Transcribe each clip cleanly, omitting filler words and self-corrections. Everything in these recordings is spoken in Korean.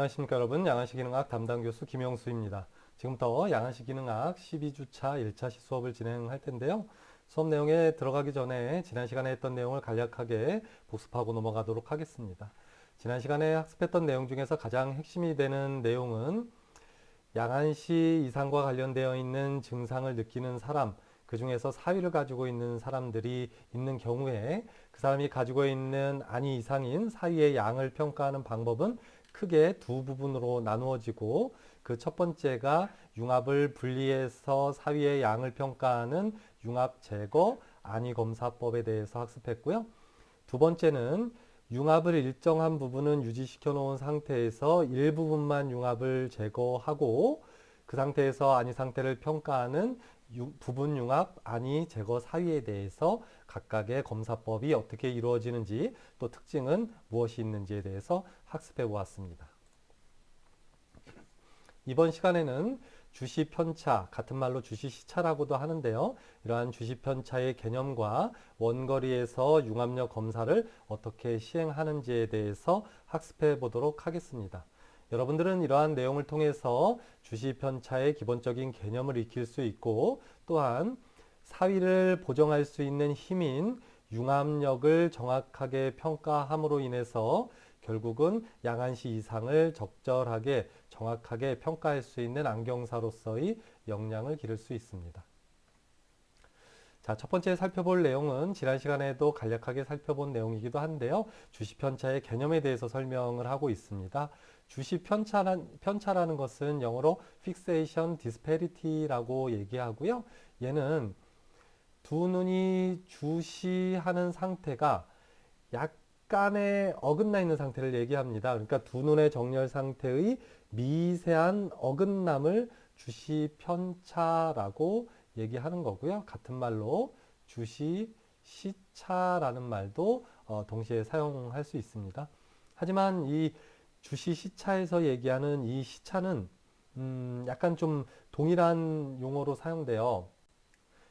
안녕하십니까 여러분. 양안시 기능학 담당 교수 김영수입니다. 지금부터 양안시 기능학 12주차 1차 시수업을 진행할 텐데요. 수업 내용에 들어가기 전에 지난 시간에 했던 내용을 간략하게 복습하고 넘어가도록 하겠습니다. 지난 시간에 학습했던 내용 중에서 가장 핵심이 되는 내용은 양안시 이상과 관련되어 있는 증상을 느끼는 사람, 그 중에서 사위를 가지고 있는 사람들이 있는 경우에 그 사람이 가지고 있는 안이 이상인 사위의 양을 평가하는 방법은 크게 두 부분으로 나누어지고, 그 첫 번째가 융합을 분리해서 사위의 양을 평가하는 융합 제거 안위 검사법에 대해서 학습했고요. 두 번째는 융합을 일정한 부분은 유지시켜 놓은 상태에서 일부분만 융합을 제거하고 그 상태에서 안위 상태를 평가하는 부분 융합 안위 제거 사유에 대해서 각각의 검사법이 어떻게 이루어지는지, 또 특징은 무엇이 있는지에 대해서 학습해 보았습니다. 이번 시간에는 주시 편차, 같은 말로 주시 시차라고도 하는데요. 이러한 주시 편차의 개념과 원거리에서 융합력 검사를 어떻게 시행하는지에 대해서 학습해 보도록 하겠습니다. 여러분들은 이러한 내용을 통해서 주시 편차의 기본적인 개념을 익힐 수 있고, 또한 사위를 보정할 수 있는 힘인 융합력을 정확하게 평가함으로 인해서 결국은 양안시 이상을 적절하게 정확하게 평가할 수 있는 안경사로서의 역량을 기를 수 있습니다. 자, 첫 번째 살펴볼 내용은 지난 시간에도 간략하게 살펴본 내용이기도 한데요. 주시 편차의 개념에 대해서 설명을 하고 있습니다. 주시 편차라는 것은 영어로 fixation disparity라고 얘기하고요. 얘는 두 눈이 주시하는 상태가 약간의 어긋나 있는 상태를 얘기합니다. 그러니까 두 눈의 정렬 상태의 미세한 어긋남을 주시 편차라고 얘기하는 거고요. 같은 말로 주시 시차라는 말도 동시에 사용할 수 있습니다. 하지만 이 주시 시차에서 얘기하는 이 시차는 약간 좀 동일한 용어로 사용돼요.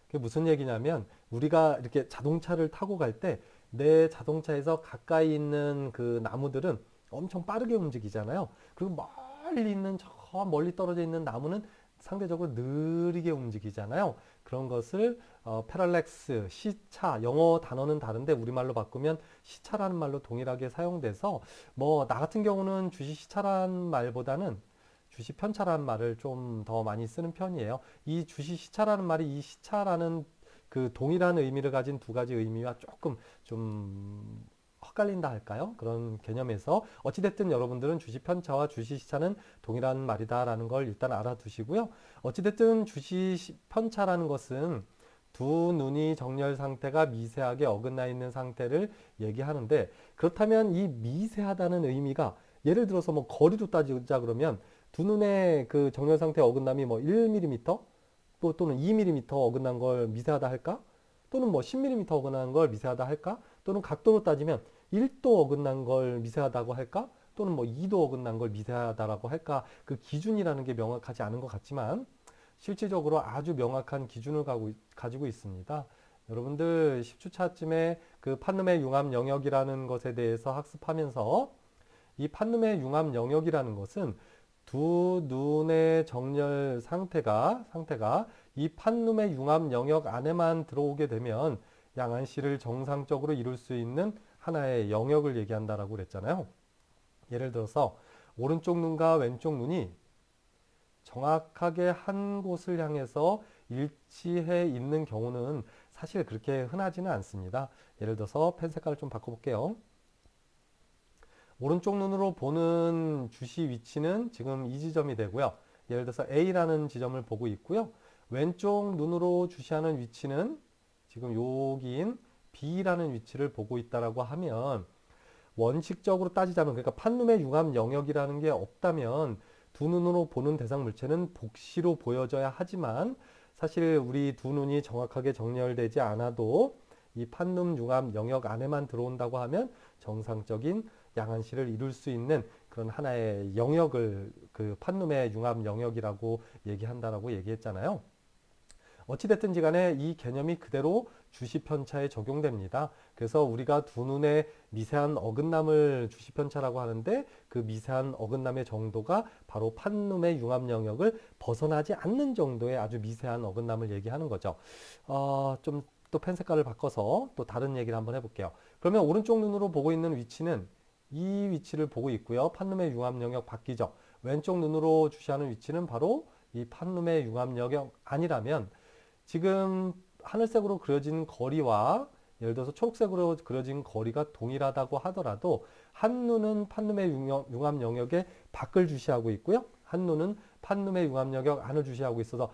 그게 무슨 얘기냐면, 우리가 이렇게 자동차를 타고 갈 때 내 자동차에서 가까이 있는 그 나무들은 엄청 빠르게 움직이잖아요. 그리고 멀리 있는 저 멀리 떨어져 있는 나무는 상대적으로 느리게 움직이잖아요. 그런 것을 패럴렉스, 시차, 영어 단어는 다른데 우리말로 바꾸면 시차라는 말로 동일하게 사용돼서, 뭐 나 같은 경우는 주시 시차라는 말보다는 주시 편차라는 말을 좀 더 많이 쓰는 편이에요. 이 주시 시차라는 말이 이 시차라는 그 동일한 의미를 가진 두 가지 의미와 조금 좀 헛갈린다 할까요? 그런 개념에서 어찌됐든 여러분들은 주시 편차와 주시 시차는 동일한 말이다라는 걸 일단 알아두시고요. 어찌됐든 주시 편차라는 것은 두 눈이 정렬 상태가 미세하게 어긋나 있는 상태를 얘기하는데, 그렇다면 이 미세하다는 의미가, 예를 들어서 뭐 거리로 따지자 그러면 두 눈의 그 정렬 상태 어긋남이 뭐 1mm 또는 2mm 어긋난 걸 미세하다 할까? 또는 뭐 10mm 어긋난 걸 미세하다 할까? 또는 각도로 따지면 1도 어긋난 걸 미세하다고 할까? 또는 뭐 2도 어긋난 걸 미세하다라고 할까? 그 기준이라는 게 명확하지 않은 것 같지만 실질적으로 아주 명확한 기준을 가지고 있습니다. 여러분들 10주차쯤에 그 판룸의 융합 영역이라는 것에 대해서 학습하면서, 이 판룸의 융합 영역이라는 것은 두 눈의 정렬 상태가 이 판룸의 융합 영역 안에만 들어오게 되면 양안시를 정상적으로 이룰 수 있는 하나의 영역을 얘기한다라고 그랬잖아요. 예를 들어서 오른쪽 눈과 왼쪽 눈이 정확하게 한 곳을 향해서 일치해 있는 경우는 사실 그렇게 흔하지는 않습니다. 예를 들어서 펜 색깔을 좀 바꿔볼게요. 오른쪽 눈으로 보는 주시 위치는 지금 이 지점이 되고요. 예를 들어서 A라는 지점을 보고 있고요. 왼쪽 눈으로 주시하는 위치는 지금 여기인 B라는 위치를 보고 있다라고 하면, 원칙적으로 따지자면, 그러니까 판룸의 융합 영역이라는 게 없다면 두 눈으로 보는 대상 물체는 복시로 보여져야 하지만, 사실 우리 두 눈이 정확하게 정렬되지 않아도 이 판룸 융합 영역 안에만 들어온다고 하면 정상적인 양안시를 이룰 수 있는 그런 하나의 영역을 그 판룸의 융합 영역이라고 얘기한다라고 얘기했잖아요. 어찌됐든지 간에 이 개념이 그대로 주시편차에 적용됩니다. 그래서 우리가 두 눈의 미세한 어긋남을 주시편차라고 하는데 그 미세한 어긋남의 정도가 바로 판눈의 융합 영역을 벗어나지 않는 정도의 아주 미세한 어긋남을 얘기하는 거죠. 좀 또 펜 색깔을 바꿔서 또 다른 얘기를 한번 해볼게요. 그러면 오른쪽 눈으로 보고 있는 위치는 이 위치를 보고 있고요. 판눈의 융합 영역 바뀌죠. 왼쪽 눈으로 주시하는 위치는 바로 이 판눈의 융합 영역 아니라면 지금 하늘색으로 그려진 거리와 예를 들어서 초록색으로 그려진 거리가 동일하다고 하더라도 한눈은 판눈의 융합 영역의 밖을 주시하고 있고요. 한눈은 판눈의 융합 영역 안을 주시하고 있어서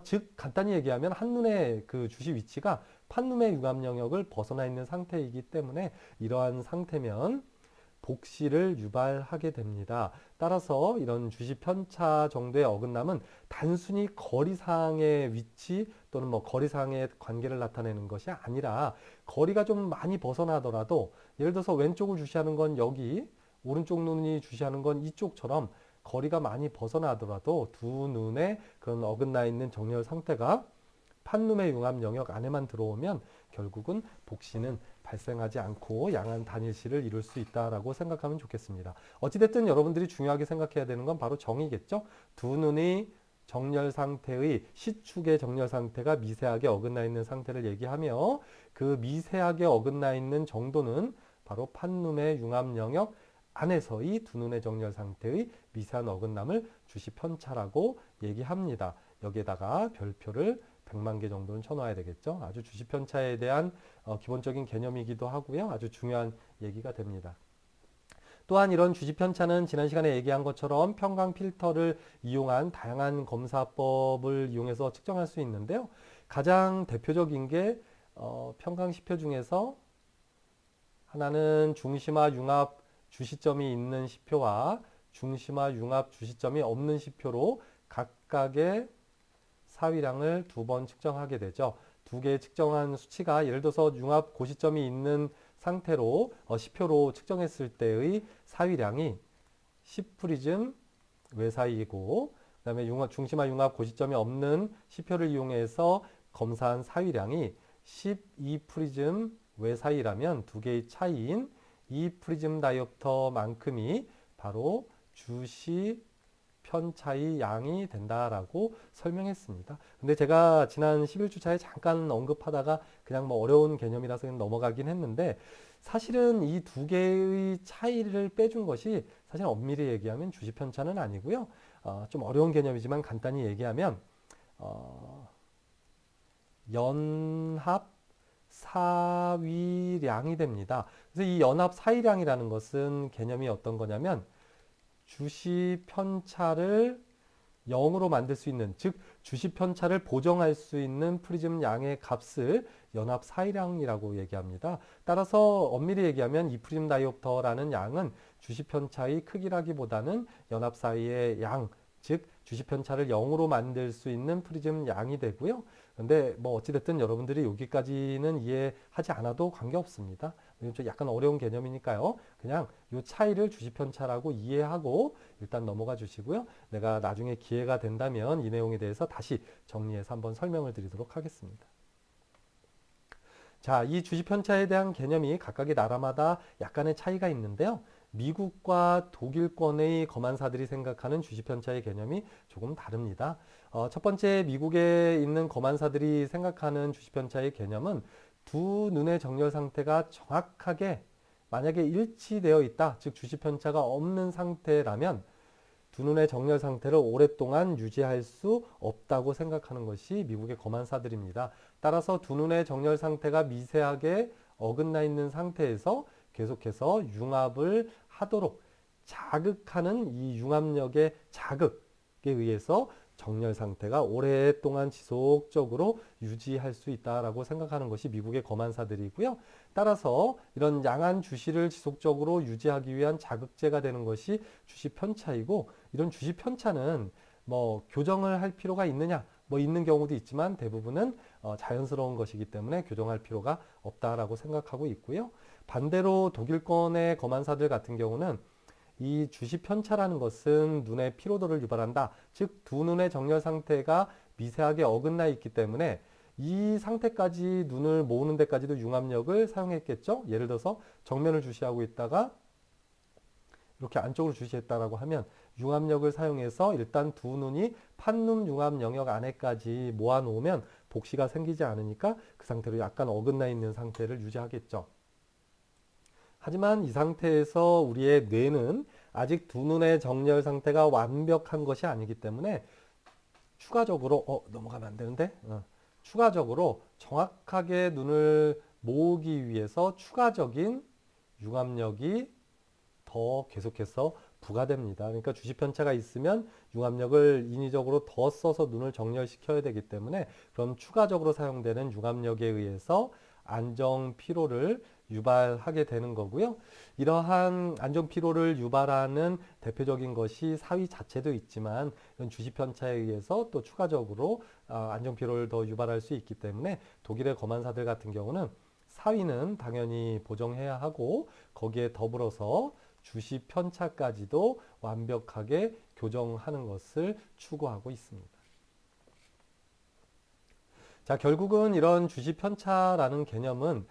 즉 간단히 얘기하면 한눈의 그 주시 위치가 판눈의 융합 영역을 벗어나 있는 상태이기 때문에 이러한 상태면 복시를 유발하게 됩니다. 따라서 이런 주시 편차 정도의 어긋남은 단순히 거리상의 위치 또는 뭐 거리상의 관계를 나타내는 것이 아니라 거리가 좀 많이 벗어나더라도 예를 들어서 왼쪽을 주시하는 건 여기, 오른쪽 눈이 주시하는 건 이쪽처럼 거리가 많이 벗어나더라도 두 눈에 그런 어긋나 있는 정렬 상태가 판눈의 융합 영역 안에만 들어오면 결국은 복시는 발생하지 않고 양한 단일시를 이룰 수 있다라고 생각하면 좋겠습니다. 어찌됐든 여러분들이 중요하게 생각해야 되는 건 바로 정의겠죠. 두 눈이 정렬 상태의 시축의 정렬 상태가 미세하게 어긋나 있는 상태를 얘기하며 그 미세하게 어긋나 있는 정도는 바로 판눈의 융합 영역 안에서의 두 눈의 정렬 상태의 미세한 어긋남을 주시 편차라고 얘기합니다. 여기에다가 별표를 100만 개 정도는 쳐놔야 되겠죠. 아주 주시 편차에 대한 기본적인 개념이기도 하고요. 아주 중요한 얘기가 됩니다. 또한 이런 주시 편차는 지난 시간에 얘기한 것처럼 평강 필터를 이용한 다양한 검사법을 이용해서 측정할 수 있는데요. 가장 대표적인 게 평강 시표 중에서 하나는 중심화 융합 주시점이 있는 시표와 중심화 융합 주시점이 없는 시표로 각각의 사위량을 두 번 측정하게 되죠. 두 개의 측정한 수치가 예를 들어서 융합 고시점이 있는 상태로 시표로 측정했을 때의 사위량이 10프리즘 외사이고 그다음에 중심화 융합 고시점이 없는 시표를 이용해서 검사한 사위량이 12프리즘 외사이라면 두 개의 차이인 2프리즘 다이옵터만큼이 바로 주시 편차의 양이 된다라고 설명했습니다. 근데 제가 지난 11주차에 잠깐 언급하다가 그냥 뭐 어려운 개념이라서 그냥 넘어가긴 했는데 사실은 이 두 개의 차이를 빼준 것이 사실 엄밀히 얘기하면 주시 편차는 아니고요. 좀 어려운 개념이지만 간단히 얘기하면 연합 사위량이 됩니다. 그래서 이 연합 사위량이라는 것은 개념이 어떤 거냐면 주시 편차를 0으로 만들 수 있는, 즉 주시 편차를 보정할 수 있는 프리즘 양의 값을 연합 사위량이라고 얘기합니다. 따라서 엄밀히 얘기하면 이 프리즘 다이옵터라는 양은 주시 편차의 크기라기보다는 연합 사이의 양, 즉 주시 편차를 0으로 만들 수 있는 프리즘 양이 되고요. 근데 뭐 어찌됐든 여러분들이 여기까지는 이해하지 않아도 관계없습니다. 좀 약간 어려운 개념이니까요. 그냥 이 차이를 주시 편차라고 이해하고 일단 넘어가 주시고요. 내가 나중에 기회가 된다면 이 내용에 대해서 다시 정리해서 한번 설명을 드리도록 하겠습니다. 자, 이 주시 편차에 대한 개념이 각각의 나라마다 약간의 차이가 있는데요. 미국과 독일권의 검안사들이 생각하는 주시 편차의 개념이 조금 다릅니다. 첫 번째 미국에 있는 검안사들이 생각하는 주시 편차의 개념은 두 눈의 정렬 상태가 정확하게 만약에 일치되어 있다, 즉 주시 편차가 없는 상태라면 두 눈의 정렬 상태를 오랫동안 유지할 수 없다고 생각하는 것이 미국의 검안사들입니다. 따라서 두 눈의 정렬 상태가 미세하게 어긋나 있는 상태에서 계속해서 융합을 하도록 자극하는 이 융합력의 자극에 의해서 정렬 상태가 오랫동안 지속적으로 유지할 수 있다라고 생각하는 것이 미국의 검안사들이고요. 따라서 이런 양한 주시를 지속적으로 유지하기 위한 자극제가 되는 것이 주시 편차이고, 이런 주시 편차는 뭐 교정을 할 필요가 있느냐? 뭐 있는 경우도 있지만 대부분은 자연스러운 것이기 때문에 교정할 필요가 없다라고 생각하고 있고요. 반대로 독일권의 검안사들 같은 경우는 이 주시 편차라는 것은 눈의 피로도를 유발한다. 즉 두 눈의 정렬 상태가 미세하게 어긋나 있기 때문에 이 상태까지 눈을 모으는 데까지도 융합력을 사용했겠죠. 예를 들어서 정면을 주시하고 있다가 이렇게 안쪽으로 주시했다라고 하면 융합력을 사용해서 일단 두 눈이 판눈 융합 영역 안에까지 모아놓으면 복시가 생기지 않으니까 그 상태로 약간 어긋나 있는 상태를 유지하겠죠. 하지만 이 상태에서 우리의 뇌는 아직 두 눈의 정렬 상태가 완벽한 것이 아니기 때문에 추가적으로 넘어가면 안 되는데 추가적으로 정확하게 눈을 모으기 위해서 추가적인 융합력이 더 계속해서 부과됩니다. 그러니까 주시 편차가 있으면 융합력을 인위적으로 더 써서 눈을 정렬시켜야 되기 때문에 그런 추가적으로 사용되는 융합력에 의해서 안정 피로를 유발하게 되는 거고요. 이러한 안정 피로를 유발하는 대표적인 것이 사위 자체도 있지만 이런 주시 편차에 의해서 또 추가적으로 안정 피로를 더 유발할 수 있기 때문에 독일의 검안사들 같은 경우는 사위는 당연히 보정해야 하고 거기에 더불어서 주시 편차까지도 완벽하게 교정하는 것을 추구하고 있습니다. 자, 결국은 이런 주시 편차라는 개념은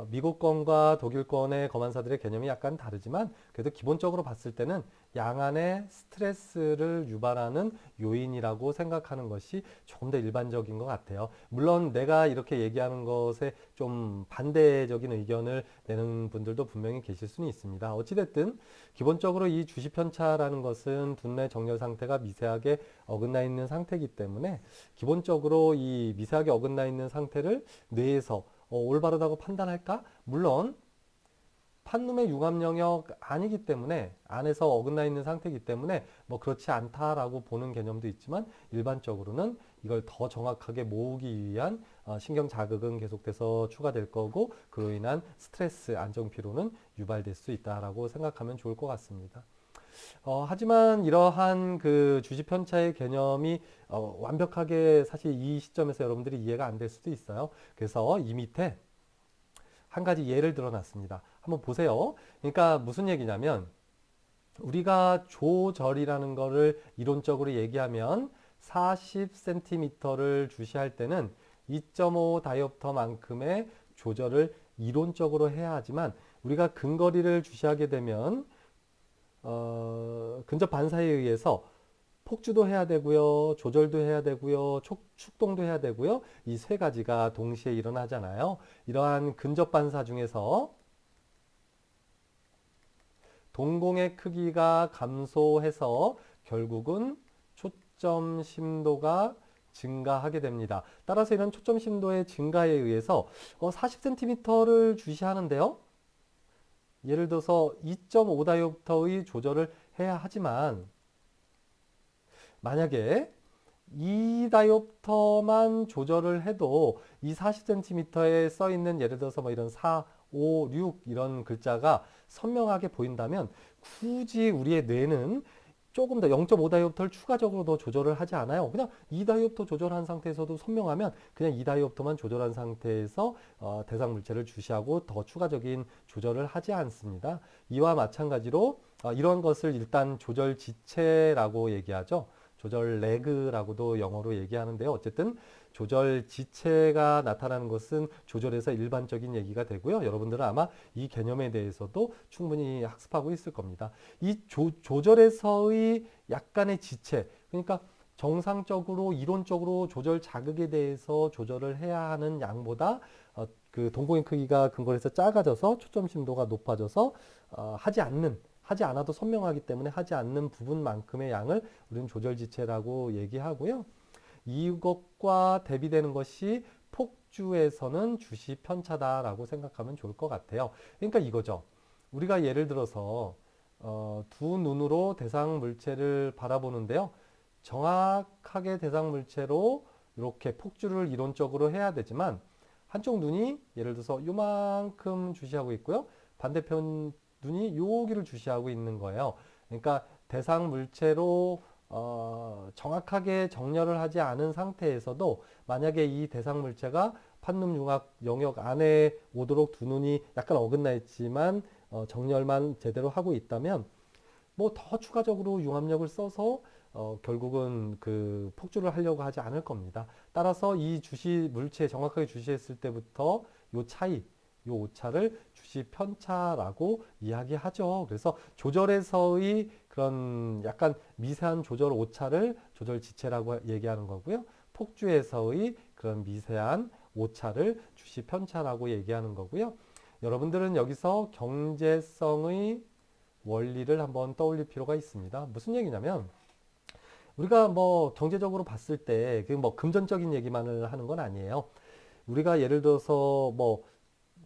미국권과 독일권의 검안사들의 개념이 약간 다르지만 그래도 기본적으로 봤을 때는 양안의 스트레스를 유발하는 요인이라고 생각하는 것이 조금 더 일반적인 것 같아요. 물론 내가 이렇게 얘기하는 것에 좀 반대적인 의견을 내는 분들도 분명히 계실 수는 있습니다. 어찌됐든 기본적으로 이 주시 편차라는 것은 두뇌 정렬 상태가 미세하게 어긋나 있는 상태이기 때문에 기본적으로 이 미세하게 어긋나 있는 상태를 뇌에서 올바르다고 판단할까? 물론 판룸의 융합 영역 아니기 때문에 안에서 어긋나 있는 상태이기 때문에 뭐 그렇지 않다라고 보는 개념도 있지만 일반적으로는 이걸 더 정확하게 모으기 위한 신경 자극은 계속돼서 추가될 거고 그로 인한 스트레스, 안정 피로는 유발될 수 있다라고 생각하면 좋을 것 같습니다. 하지만 이러한 그 주시 편차의 개념이 완벽하게 사실 이 시점에서 여러분들이 이해가 안 될 수도 있어요. 그래서 이 밑에 한 가지 예를 들어 놨습니다. 한번 보세요. 그러니까 무슨 얘기냐면 우리가 조절이라는 거를 이론적으로 얘기하면 40cm를 주시할 때는 2.5 다이옵터만큼의 조절을 이론적으로 해야 하지만 우리가 근거리를 주시하게 되면 근접 반사에 의해서 폭주도 해야 되고요. 조절도 해야 되고요. 축동도 해야 되고요. 이 세 가지가 동시에 일어나잖아요. 이러한 근접 반사 중에서 동공의 크기가 감소해서 결국은 초점 심도가 증가하게 됩니다. 따라서 이런 초점 심도의 증가에 의해서 40cm를 주시하는데요. 예를 들어서 2.5 다이옵터의 조절을 해야 하지만 만약에 2 다이옵터만 조절을 해도 이 40cm에 써 있는 예를 들어서 뭐 이런 4, 5, 6 이런 글자가 선명하게 보인다면 굳이 우리의 뇌는 조금 더 0.5 다이옵터를 추가적으로 더 조절을 하지 않아요. 그냥 2 다이옵터 조절한 상태에서도 선명하면 그냥 2 다이옵터만 조절한 상태에서 대상 물체를 주시하고 더 추가적인 조절을 하지 않습니다. 이와 마찬가지로 이런 것을 일단 조절 지체라고 얘기하죠. 조절 레그라고도 영어로 얘기하는데요. 어쨌든 조절 지체가 나타나는 것은 조절에서 일반적인 얘기가 되고요. 여러분들은 아마 이 개념에 대해서도 충분히 학습하고 있을 겁니다. 이 조절에서의 약간의 지체, 그러니까 정상적으로 이론적으로 조절 자극에 대해서 조절을 해야 하는 양보다 그 동공의 크기가 근거리에서 작아져서 초점 심도가 높아져서 하지 않아도 선명하기 때문에 하지 않는 부분만큼의 양을 우리는 조절 지체라고 얘기하고요. 이것과 대비되는 것이 폭주에서는 주시 편차다라고 생각하면 좋을 것 같아요. 그러니까 이거죠. 우리가 예를 들어서 두 눈으로 대상 물체를 바라보는데요. 정확하게 대상 물체로 이렇게 폭주를 이론적으로 해야 되지만 한쪽 눈이 예를 들어서 요만큼 주시하고 있고요. 반대편 눈이 여기를 주시하고 있는 거예요. 그러니까 대상 물체로 정확하게 정렬을 하지 않은 상태에서도 만약에 이 대상 물체가 판눈 융합 영역 안에 오도록 두 눈이 약간 어긋나 있지만 정렬만 제대로 하고 있다면 뭐 더 추가적으로 융합력을 써서 결국은 그 폭주를 하려고 하지 않을 겁니다. 따라서 이 주시 물체 정확하게 주시했을 때부터 요 차이, 요 오차를 주시 편차라고 이야기하죠. 그래서 조절에서의 그런 약간 미세한 조절 오차를 조절 지체라고 얘기하는 거고요. 폭주에서의 그런 미세한 오차를 주시 편차라고 얘기하는 거고요. 여러분들은 여기서 경제성의 원리를 한번 떠올릴 필요가 있습니다. 무슨 얘기냐면 우리가 뭐 경제적으로 봤을 때 그 뭐 금전적인 얘기만을 하는 건 아니에요. 우리가 예를 들어서 뭐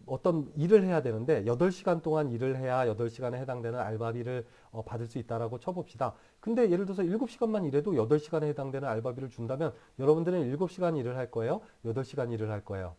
어떤 일을 해야 되는데 8시간 동안 일을 해야 8시간에 해당되는 알바비를 받을 수 있다라고 쳐봅시다. 근데 예를 들어서 7시간만 일해도 8시간에 해당되는 알바비를 준다면 여러분들은 7시간 일을 할 거예요? 8시간 일을 할 거예요?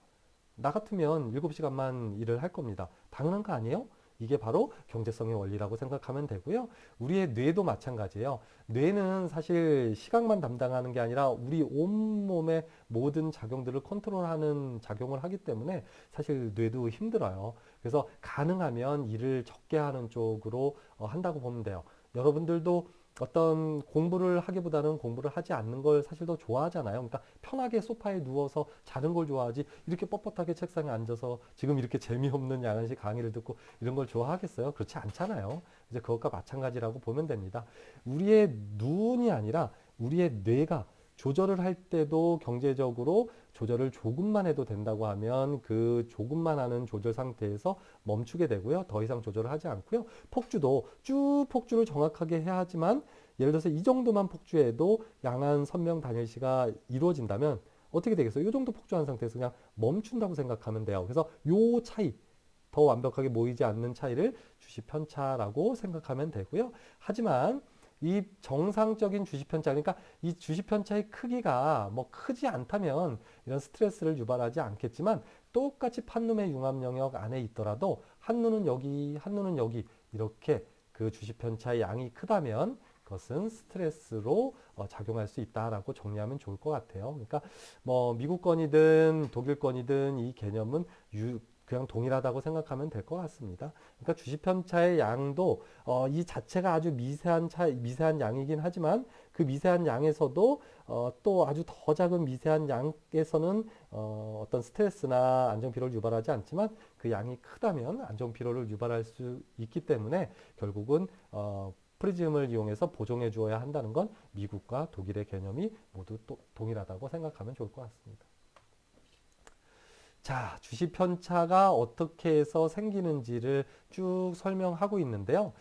나 같으면 7시간만 일을 할 겁니다. 당연한 거 아니에요? 이게 바로 경제성의 원리라고 생각하면 되고요. 우리의 뇌도 마찬가지예요. 뇌는 사실 시각만 담당하는 게 아니라 우리 온몸의 모든 작용들을 컨트롤하는 작용을 하기 때문에 사실 뇌도 힘들어요. 그래서 가능하면 일을 적게 하는 쪽으로 한다고 보면 돼요. 여러분들도 어떤 공부를 하기보다는 공부를 하지 않는 걸 사실 더 좋아하잖아요. 그러니까 편하게 소파에 누워서 자는 걸 좋아하지 이렇게 뻣뻣하게 책상에 앉아서 지금 이렇게 재미없는 양한식 강의를 듣고 이런 걸 좋아하겠어요? 그렇지 않잖아요. 이제 그것과 마찬가지라고 보면 됩니다. 우리의 눈이 아니라 우리의 뇌가 조절을 할 때도 경제적으로 조절을 조금만 해도 된다고 하면 그 조금만 하는 조절 상태에서 멈추게 되고요. 더 이상 조절을 하지 않고요. 폭주도 쭉 폭주를 정확하게 해야 하지만 예를 들어서 이 정도만 폭주해도 양한 선명 단일시가 이루어진다면 어떻게 되겠어요? 이 정도 폭주한 상태에서 그냥 멈춘다고 생각하면 돼요. 그래서 요 차이, 더 완벽하게 모이지 않는 차이를 주시 편차라고 생각하면 되고요. 하지만 이 정상적인 주시 편차, 그러니까 이 주시 편차의 크기가 뭐 크지 않다면 이런 스트레스를 유발하지 않겠지만 똑같이 판룸의 융합 영역 안에 있더라도 한눈은 여기, 한눈은 여기 이렇게 그 주시 편차의 양이 크다면 그것은 스트레스로 작용할 수 있다라고 정리하면 좋을 것 같아요. 그러니까 뭐 미국권이든 독일권이든 이 개념은 그냥 동일하다고 생각하면 될 것 같습니다. 그러니까 주시 편차의 양도 이 자체가 아주 미세한 양이긴 하지만 그 미세한 양에서도 또 아주 더 작은 미세한 양에서는 어떤 스트레스나 안정 피로를 유발하지 않지만 그 양이 크다면 안정 피로를 유발할 수 있기 때문에 결국은 프리즘을 이용해서 보정해 주어야 한다는 건 미국과 독일의 개념이 모두 또 동일하다고 생각하면 좋을 것 같습니다. 자, 주시 편차가 어떻게 해서 생기는지를 쭉 설명하고 있는데요.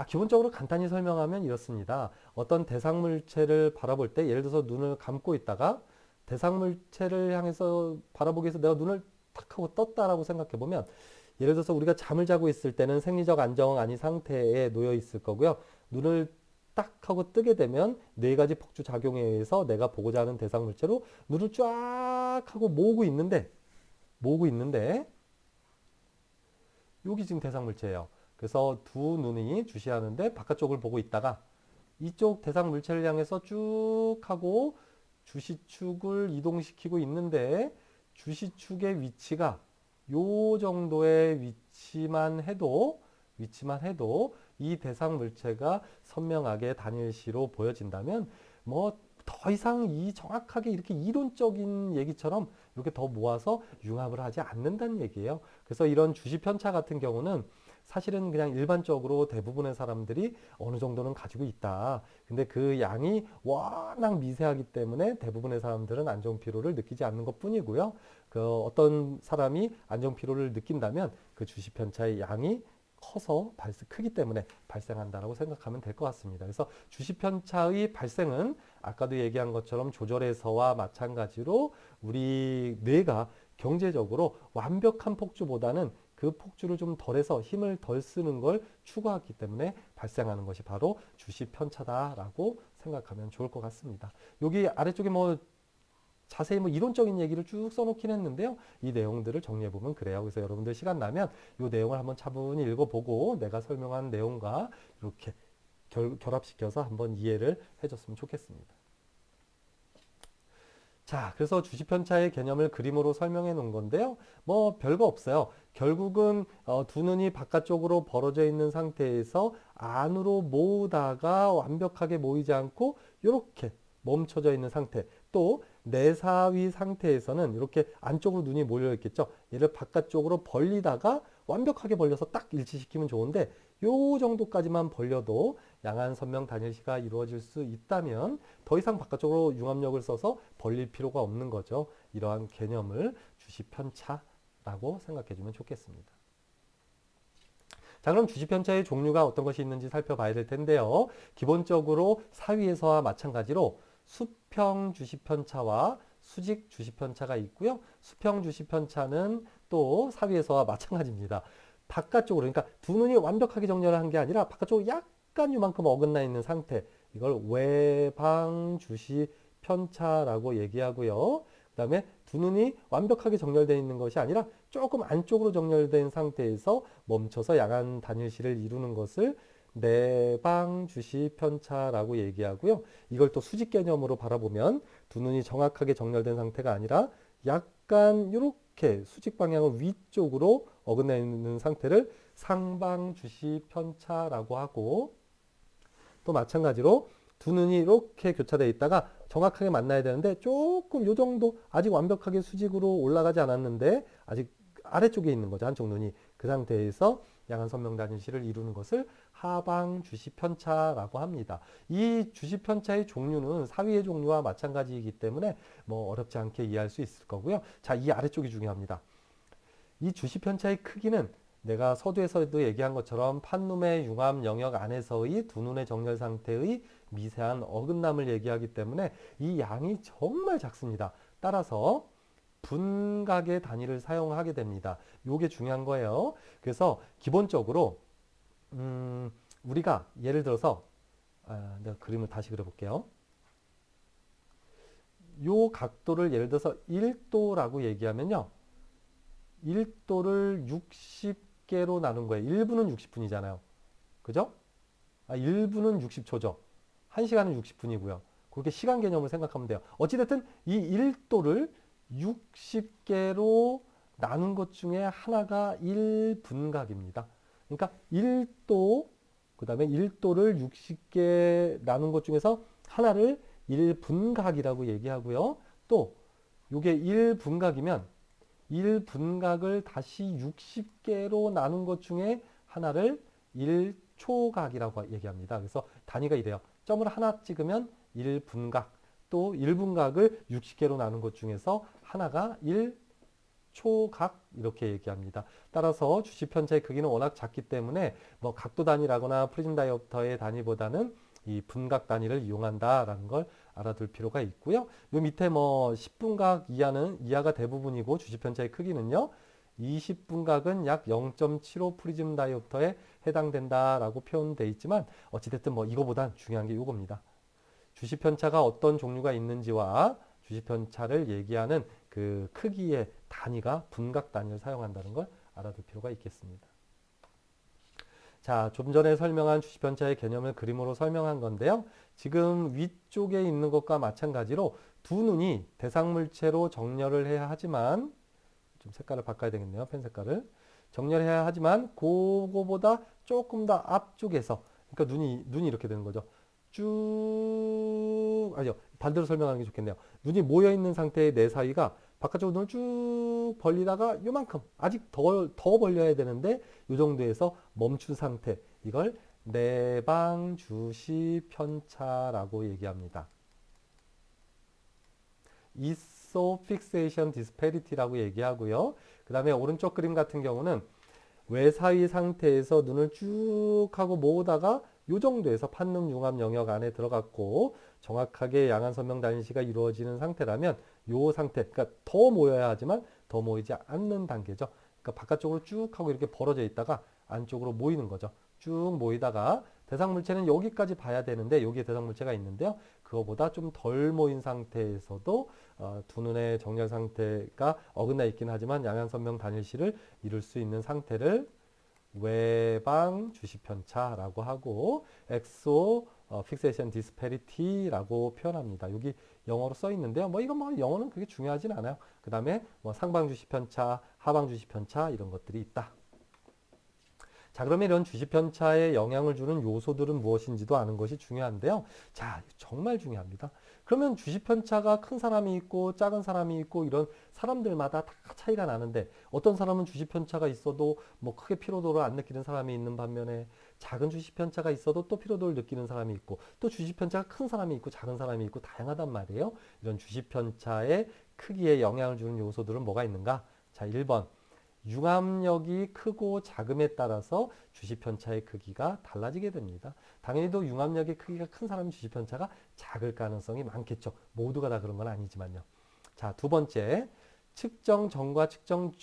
기본적으로 간단히 설명하면 이렇습니다. 어떤 대상물체를 바라볼 때 예를 들어서 눈을 감고 있다가 대상물체를 향해서 바라보기 위해서 내가 눈을 탁 하고 떴다라고 생각해 보면 예를 들어서 우리가 잠을 자고 있을 때는 생리적 안정 아닌 상태에 놓여 있을 거고요. 눈을 딱 하고 뜨게 되면 네 가지 폭주 작용에 의해서 내가 보고자 하는 대상 물체로 눈을 쫙 하고 모으고 있는데 여기 지금 대상 물체예요. 그래서 두 눈이 주시하는데 바깥쪽을 보고 있다가 이쪽 대상 물체를 향해서 쭉 하고 주시축을 이동시키고 있는데 주시축의 위치가 요 정도의 위치만 해도 이 대상 물체가 선명하게 단일시로 보여진다면 뭐 더 이상 이 정확하게 이렇게 이론적인 얘기처럼 이렇게 더 모아서 융합을 하지 않는다는 얘기예요. 그래서 이런 주시 편차 같은 경우는 사실은 그냥 일반적으로 대부분의 사람들이 어느 정도는 가지고 있다. 근데 그 양이 워낙 미세하기 때문에 대부분의 사람들은 안정 피로를 느끼지 않는 것 뿐이고요. 그 어떤 사람이 안정 피로를 느낀다면 그 주시 편차의 양이 커서 크기 때문에 발생한다라고 생각하면 될 것 같습니다. 그래서 주시 편차의 발생은 아까도 얘기한 것처럼 조절에서와 마찬가지로 우리 뇌가 경제적으로 완벽한 폭주보다는 그 폭주를 좀 덜해서 힘을 덜 쓰는 걸 추구하기 때문에 발생하는 것이 바로 주시 편차다라고 생각하면 좋을 것 같습니다. 여기 아래쪽에 뭐 자세히 뭐 이론적인 얘기를 쭉 써놓긴 했는데요. 이 내용들을 정리해보면 그래요. 그래서 여러분들 시간 나면 이 내용을 한번 차분히 읽어보고 내가 설명한 내용과 이렇게 결합시켜서 한번 이해를 해줬으면 좋겠습니다. 자, 그래서 주시편차의 개념을 그림으로 설명해 놓은 건데요. 뭐 별거 없어요. 결국은 두 눈이 바깥쪽으로 벌어져 있는 상태에서 안으로 모으다가 완벽하게 모이지 않고 이렇게 멈춰져 있는 상태. 또 내사위 상태에서는 이렇게 안쪽으로 눈이 몰려 있겠죠. 얘를 바깥쪽으로 벌리다가 완벽하게 벌려서 딱 일치시키면 좋은데 요 정도까지만 벌려도 양한 선명 단일시가 이루어질 수 있다면 더 이상 바깥쪽으로 융합력을 써서 벌릴 필요가 없는 거죠. 이러한 개념을 주시편차라고 생각해 주면 좋겠습니다. 자, 그럼 주시편차의 종류가 어떤 것이 있는지 살펴봐야 될 텐데요. 기본적으로 사위에서와 마찬가지로 수평 주시편차와 수직 주시편차가 있고요. 수평 주시편차는 또 사위에서와 마찬가지입니다. 바깥쪽으로, 그러니까 두 눈이 완벽하게 정렬을 한 게 아니라 바깥쪽으로 약간 요만큼 어긋나 있는 상태. 이걸 외방 주시편차라고 얘기하고요. 그 다음에 두 눈이 완벽하게 정렬되어 있는 것이 아니라 조금 안쪽으로 정렬된 상태에서 멈춰서 양한 단일시를 이루는 것을 내방 주시편차라고 얘기하고요. 이걸 또 수직 개념으로 바라보면 두 눈이 정확하게 정렬된 상태가 아니라 약간 이렇게 수직 방향은 위쪽으로 어긋나 있는 상태를 상방 주시편차라고 하고, 또 마찬가지로 두 눈이 이렇게 교차되어 있다가 정확하게 만나야 되는데 조금 요 정도 아직 완벽하게 수직으로 올라가지 않았는데 아직 아래쪽에 있는 거죠. 한쪽 눈이. 그 상태에서 양한 선명 단일시를 이루는 것을 하방 주시편차라고 합니다. 이 주시편차의 종류는 사위의 종류와 마찬가지이기 때문에 뭐 어렵지 않게 이해할 수 있을 거고요. 자, 이 아래쪽이 중요합니다. 이 주시편차의 크기는 내가 서두에서도 얘기한 것처럼 판룸의 융합 영역 안에서의 두 눈의 정렬 상태의 미세한 어긋남을 얘기하기 때문에 이 양이 정말 작습니다. 따라서 분각의 단위를 사용하게 됩니다. 이게 중요한 거예요. 그래서 기본적으로 우리가 예를 들어서 내가 그림을 다시 그려볼게요. 요 각도를 예를 들어서 1도라고 얘기하면요. 1도를 60개로 나눈 거예요. 1분은 60분이잖아요. 그죠? 1분은 60초죠. 1시간은 60분이고요. 그렇게 시간 개념을 생각하면 돼요. 어찌됐든 이 1도를 60개로 나눈 것 중에 하나가 1분각입니다. 그러니까 1도, 그 다음에 1도를 60개 나눈 것 중에서 하나를 1분각이라고 얘기하고요. 또 이게 1분각이면 1분각을 다시 60개로 나눈 것 중에 하나를 1초각이라고 얘기합니다. 그래서 단위가 이래요. 점을 하나 찍으면 1분각, 또 1분각을 60개로 나눈 것 중에서 하나가 1초각 이렇게 얘기합니다. 따라서 주시편차의 크기는 워낙 작기 때문에 뭐 각도 단위라거나 프리즘 다이옵터의 단위보다는 이 분각 단위를 이용한다라는 걸 알아둘 필요가 있고요. 요 밑에 뭐 10분각 이하가 대부분이고 주시편차의 크기는요. 20분각은 약 0.75 프리즘 다이옵터에 해당된다라고 표현되어 있지만 어찌됐든 뭐 이거보단 중요한 게 이겁니다. 주시편차가 어떤 종류가 있는지와 주시편차를 얘기하는 그 크기의 단위가 분각 단위를 사용한다는 걸 알아둘 필요가 있겠습니다. 자, 좀 전에 설명한 주시편차의 개념을 그림으로 설명한 건데요. 지금 위쪽에 있는 것과 마찬가지로 두 눈이 대상물체로 정렬을 해야 하지만, 좀 색깔을 바꿔야 되겠네요. 펜 색깔을. 정렬해야 하지만 그거보다 조금 더 앞쪽에서, 그러니까 눈이 이렇게 되는 거죠. 아니요, 반대로 설명하는 게 좋겠네요. 눈이 모여 있는 상태의 내 사이가 바깥쪽으로 눈을 쭉 벌리다가 요만큼 아직 더 벌려야 되는데 요 정도에서 멈춘 상태, 이걸 내방 주시 편차라고 얘기합니다. Isofixation disparity라고 얘기하고요. 그 다음에 오른쪽 그림 같은 경우는 외사위 상태에서 눈을 쭉 하고 모으다가 요 정도에서 판룸 융합 영역 안에 들어갔고 정확하게 양한 선명 단일시가 이루어지는 상태라면 요 상태, 그러니까 더 모여야 하지만 더 모이지 않는 단계죠. 그러니까 바깥쪽으로 쭉 하고 이렇게 벌어져 있다가 안쪽으로 모이는 거죠. 쭉 모이다가 대상물체는 여기까지 봐야 되는데 여기에 대상물체가 있는데요. 그거보다 좀 덜 모인 상태에서도 두 눈의 정렬 상태가 어긋나 있긴 하지만 양한 선명 단일시를 이룰 수 있는 상태를 외방 주시편차라고 하고 엑소 픽세이션 디스패리티라고 표현합니다. 여기 영어로 써 있는데요. 뭐 이건 뭐 영어는 그게 중요하진 않아요. 그 다음에 뭐 상방 주시편차, 하방 주시편차 이런 것들이 있다. 자, 그러면 이런 주시편차에 영향을 주는 요소들은 무엇인지도 아는 것이 중요한데요. 자, 정말 중요합니다. 그러면 주시편차가 큰 사람이 있고 작은 사람이 있고 이런 사람들마다 다 차이가 나는데 어떤 사람은 주시편차가 있어도 뭐 크게 피로도를 안 느끼는 사람이 있는 반면에 작은 주시편차가 있어도 또 피로도를 느끼는 사람이 있고 또 주시편차가 큰 사람이 있고 작은 사람이 있고 다양하단 말이에요. 이런 주시편차의 크기에 영향을 주는 요소들은 뭐가 있는가? 자, 1번. 융합력이 크고 작음에 따라서 주시편차의 크기가 달라지게 됩니다. 당연히 또 융합력의 크기가 큰 사람은 주시편차가 작을 가능성이 많겠죠. 모두가 다 그런 건 아니지만요. 자, 두 번째, 측정 전과 측정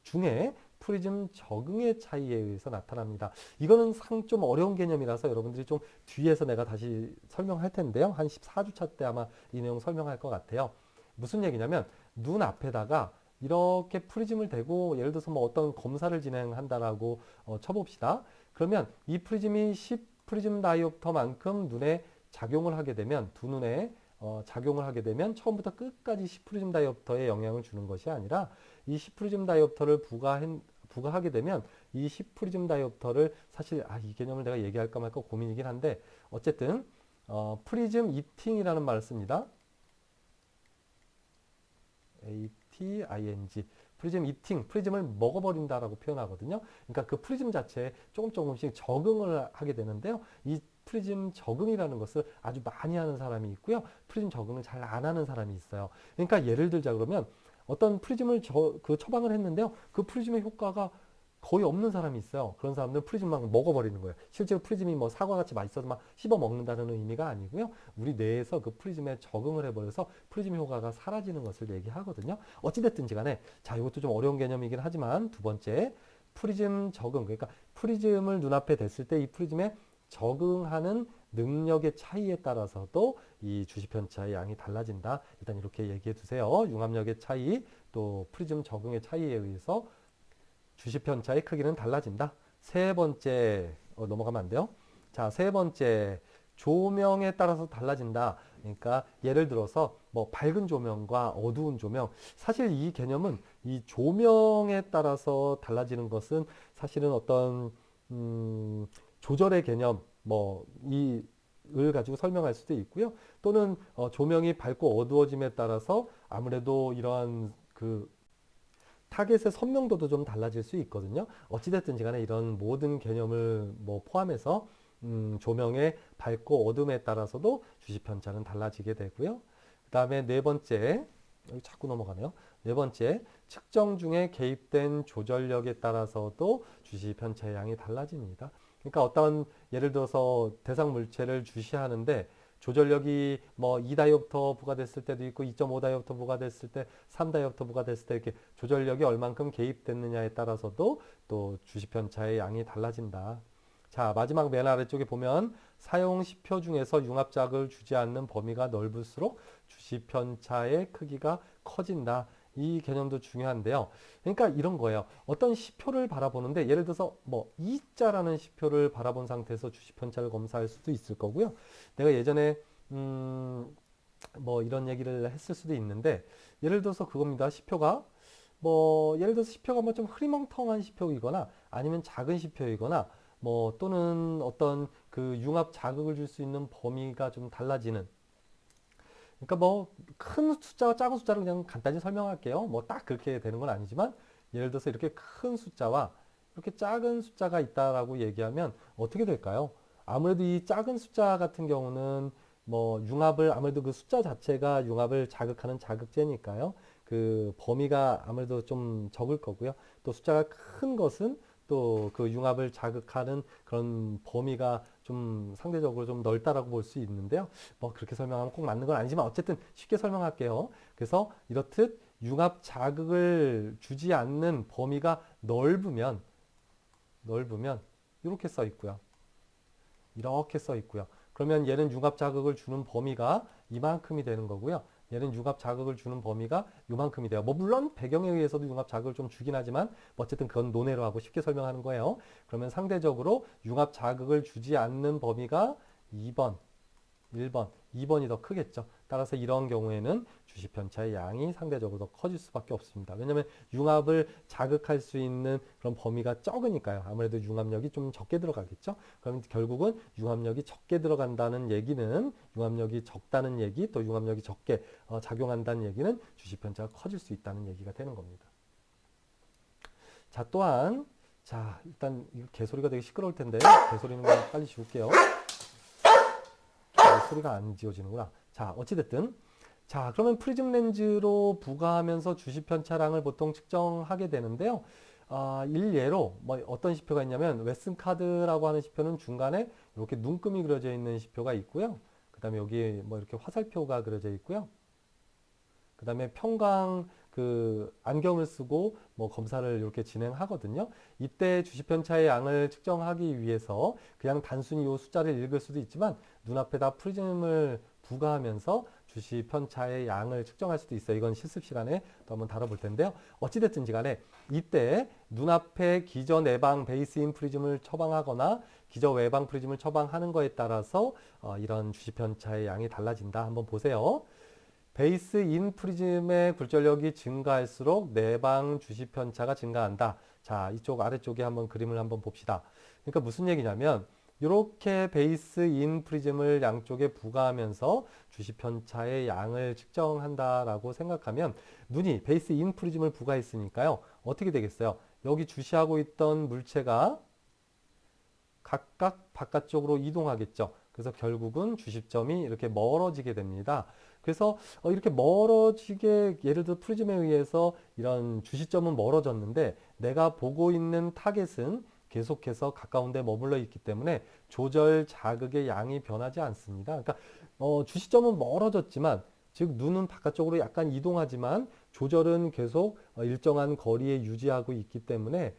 중에 프리즘 적응의 차이에 의해서 나타납니다. 이거는 좀 어려운 개념이라서 여러분들이 좀 뒤에서 내가 다시 설명할 텐데요. 한 14주차 때 아마 이 내용 설명할 것 같아요. 무슨 얘기냐면 눈 앞에다가 이렇게 프리즘을 대고 예를 들어서 뭐 어떤 검사를 진행한다라고 쳐봅시다. 그러면 이 프리즘이 10 프리즘 다이옵터만큼 눈에 작용을 하게 되면 두 눈에 작용을 하게 되면 처음부터 끝까지 10 프리즘 다이옵터에 영향을 주는 것이 아니라 이 10 프리즘 다이옵터를 부과하게 되면 이 10 프리즘 다이옵터를 사실 이 개념을 내가 얘기할까 말까 고민이긴 한데 어쨌든 프리즘 이팅이라는 말을 씁니다. ATING 프리즘 이팅, 프리즘을 먹어버린다라고 표현하거든요. 그러니까 그 프리즘 자체에 조금씩 적응을 하게 되는데요. 이 프리즘 적응이라는 것을 아주 많이 하는 사람이 있고요. 프리즘 적응을 잘 안 하는 사람이 있어요. 그러니까 예를 들자 그러면 어떤 프리즘을 처방을 했는데요. 그 프리즘의 효과가 거의 없는 사람이 있어요. 그런 사람들은 프리즘 막 먹어버리는 거예요. 실제로 프리즘이 뭐 사과같이 맛있어서 막 씹어 먹는다는 의미가 아니고요. 우리 뇌에서 그 프리즘에 적응을 해버려서 프리즘 효과가 사라지는 것을 얘기하거든요. 어찌됐든지 간에 자, 이것도 좀 어려운 개념이긴 하지만 두 번째 프리즘 적응, 그러니까 프리즘을 눈앞에 댔을 때 이 프리즘에 적응하는 능력의 차이에 따라서도 이 주시편차의 양이 달라진다. 일단 이렇게 얘기해 두세요. 융합력의 차이, 또 프리즘 적응의 차이에 의해서 주시편차의 크기는 달라진다. 세 번째, 넘어가면 안 돼요. 자, 세 번째, 조명에 따라서 달라진다. 그러니까 예를 들어서 뭐 밝은 조명과 어두운 조명. 사실 이 개념은 이 조명에 따라서 달라지는 것은 사실은 어떤 조절의 개념, 뭐 이을 가지고 설명할 수도 있고요. 또는 조명이 밝고 어두워짐에 따라서 아무래도 이러한 그 타겟의 선명도도 좀 달라질 수 있거든요. 어찌됐든지 간에 이런 모든 개념을 뭐 포함해서 조명의 밝고 어둠에 따라서도 주시편차는 달라지게 되고요. 그 다음에 네 번째, 여기 자꾸 넘어가네요. 네 번째, 측정 중에 개입된 조절력에 따라서도 주시편차의 양이 달라집니다. 그러니까 어떤 예를 들어서 대상 물체를 주시하는데 조절력이 뭐 2다이옵터 부과됐을 때도 있고 2.5다이옵터 부과됐을 때 3다이옵터 부과됐을 때 이렇게 조절력이 얼만큼 개입됐느냐에 따라서도 또 주시편차의 양이 달라진다. 자, 마지막 맨 아래쪽에 보면 사용 시표 중에서 융합작을 주지 않는 범위가 넓을수록 주시편차의 크기가 커진다. 이 개념도 중요한데요. 그러니까 이런 거예요. 어떤 시표를 바라보는데 예를 들어서 뭐 2자라는 시표를 바라본 상태에서 주시편차를 검사할 수도 있을 거고요. 내가 예전에 뭐 이런 얘기를 했을 수도 있는데 예를 들어서 그겁니다. 시표가 뭐 예를 들어서 시표가 뭐 좀 흐리멍텅한 시표이거나 아니면 작은 시표이거나 뭐 또는 어떤 그 융합 자극을 줄 수 있는 범위가 좀 달라지는, 그러니까 뭐 큰 숫자와 작은 숫자를 그냥 간단히 설명할게요. 뭐 딱 그렇게 되는 건 아니지만 예를 들어서 이렇게 큰 숫자와 이렇게 작은 숫자가 있다라고 얘기하면 어떻게 될까요? 아무래도 이 작은 숫자 같은 경우는 뭐 융합을 아무래도 그 숫자 자체가 융합을 자극하는 자극제니까요. 그 범위가 아무래도 좀 적을 거고요. 또 숫자가 큰 것은 또 그 융합을 자극하는 그런 범위가 좀 상대적으로 좀 넓다라고 볼 수 있는데요. 뭐 그렇게 설명하면 꼭 맞는 건 아니지만 어쨌든 쉽게 설명할게요. 그래서 이렇듯 융합 자극을 주지 않는 범위가 넓으면 이렇게 써 있고요. 이렇게 써 있고요. 그러면 얘는 융합 자극을 주는 범위가 이만큼이 되는 거고요. 얘는 융합 자극을 주는 범위가 이만큼이 돼요. 뭐 물론 배경에 의해서도 융합 자극을 좀 주긴 하지만 뭐 어쨌든 그건 논외로 하고 쉽게 설명하는 거예요. 그러면 상대적으로 융합 자극을 주지 않는 범위가 2번, 1번 2번이 더 크겠죠. 따라서 이런 경우에는 주시편차의 양이 상대적으로 더 커질 수밖에 없습니다. 왜냐하면 융합을 자극할 수 있는 그런 범위가 적으니까요. 아무래도 융합력이 좀 적게 들어가겠죠. 그럼 결국은 융합력이 적게 들어간다는 얘기는 융합력이 적다는 얘기, 또 융합력이 적게 작용한다는 얘기는 주시편차가 커질 수 있다는 얘기가 되는 겁니다. 자, 또한 자, 일단 이 개소리가 되게 시끄러울 텐데 개소리는 그냥 빨리 지울게요. 소리가 안 지워지는구나. 자, 어찌됐든 자, 그러면 프리즘 렌즈로 부과하면서 주시편차량을 보통 측정하게 되는데요. 일예로 뭐 어떤 시표가 있냐면 웨슨 카드라고 하는 시표는 중간에 이렇게 눈금이 그려져 있는 시표가 있고요. 그 다음에 여기 뭐 이렇게 화살표가 그려져 있고요. 그 다음에 평광 그 안경을 쓰고 뭐 검사를 이렇게 진행하거든요. 이때 주시편차의 양을 측정하기 위해서 그냥 단순히 이 숫자를 읽을 수도 있지만 눈앞에다 프리즘을 부과하면서 주시편차의 양을 측정할 수도 있어요. 이건 실습 시간에 또 한번 다뤄볼 텐데요. 어찌됐든지 간에 이때 눈앞에 기저 내방 베이스인 프리즘을 처방하거나 기저 외방 프리즘을 처방하는 거에 따라서 이런 주시편차의 양이 달라진다. 한번 보세요. 베이스 인 프리즘의 굴절력이 증가할수록 내방 주시편차가 증가한다. 자, 이쪽 아래쪽에 한번 그림을 한번 봅시다. 그러니까 무슨 얘기냐면 이렇게 베이스 인 프리즘을 양쪽에 부과하면서 주시편차의 양을 측정한다라고 생각하면 눈이 베이스 인 프리즘을 부과했으니까요. 어떻게 되겠어요? 여기 주시하고 있던 물체가 각각 바깥쪽으로 이동하겠죠. 그래서 결국은 주시점이 이렇게 멀어지게 됩니다. 그래서 이렇게 멀어지게 예를 들어 프리즘에 의해서 이런 주시점은 멀어졌는데 내가 보고 있는 타겟은 계속해서 가까운 데 머물러 있기 때문에 조절 자극의 양이 변하지 않습니다. 그러니까 주시점은 멀어졌지만 즉 눈은 바깥쪽으로 약간 이동하지만 조절은 계속 일정한 거리에 유지하고 있기 때문에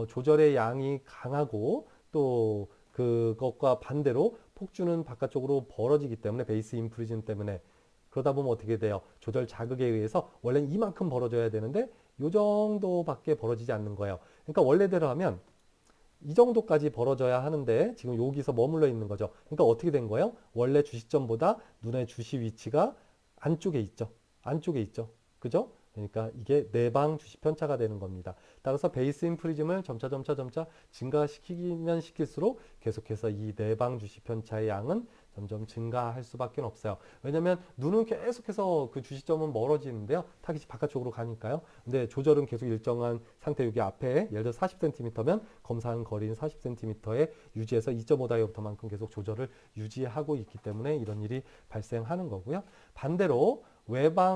조절의 양이 강하고 또 그것과 반대로 폭주는 바깥쪽으로 벌어지기 때문에 베이스 인프리즘 때문에 그러다 보면 어떻게 돼요? 조절 자극에 의해서 원래 이만큼 벌어져야 되는데 이 정도밖에 벌어지지 않는 거예요. 그러니까 원래대로 하면 이 정도까지 벌어져야 하는데 지금 여기서 머물러 있는 거죠. 그러니까 어떻게 된 거예요? 원래 주시점보다 눈의 주시 위치가 안쪽에 있죠. 안쪽에 있죠. 그죠? 그러니까 이게 내방 주시 편차가 되는 겁니다. 따라서 베이스 인프리즘을 점차 증가시키면 시킬수록 계속해서 이 내방 주시 편차의 양은 점점 증가할 수밖에 없어요. 왜냐하면 눈은 계속해서 그 주시점은 멀어지는데요. 타깃이 바깥쪽으로 가니까요. 근데 조절은 계속 일정한 상태 여기 앞에 예를 들어 40cm면 검사한 거리는 40cm에 유지해서 2.5다이옵터만큼 계속 조절을 유지하고 있기 때문에 이런 일이 발생하는 거고요. 반대로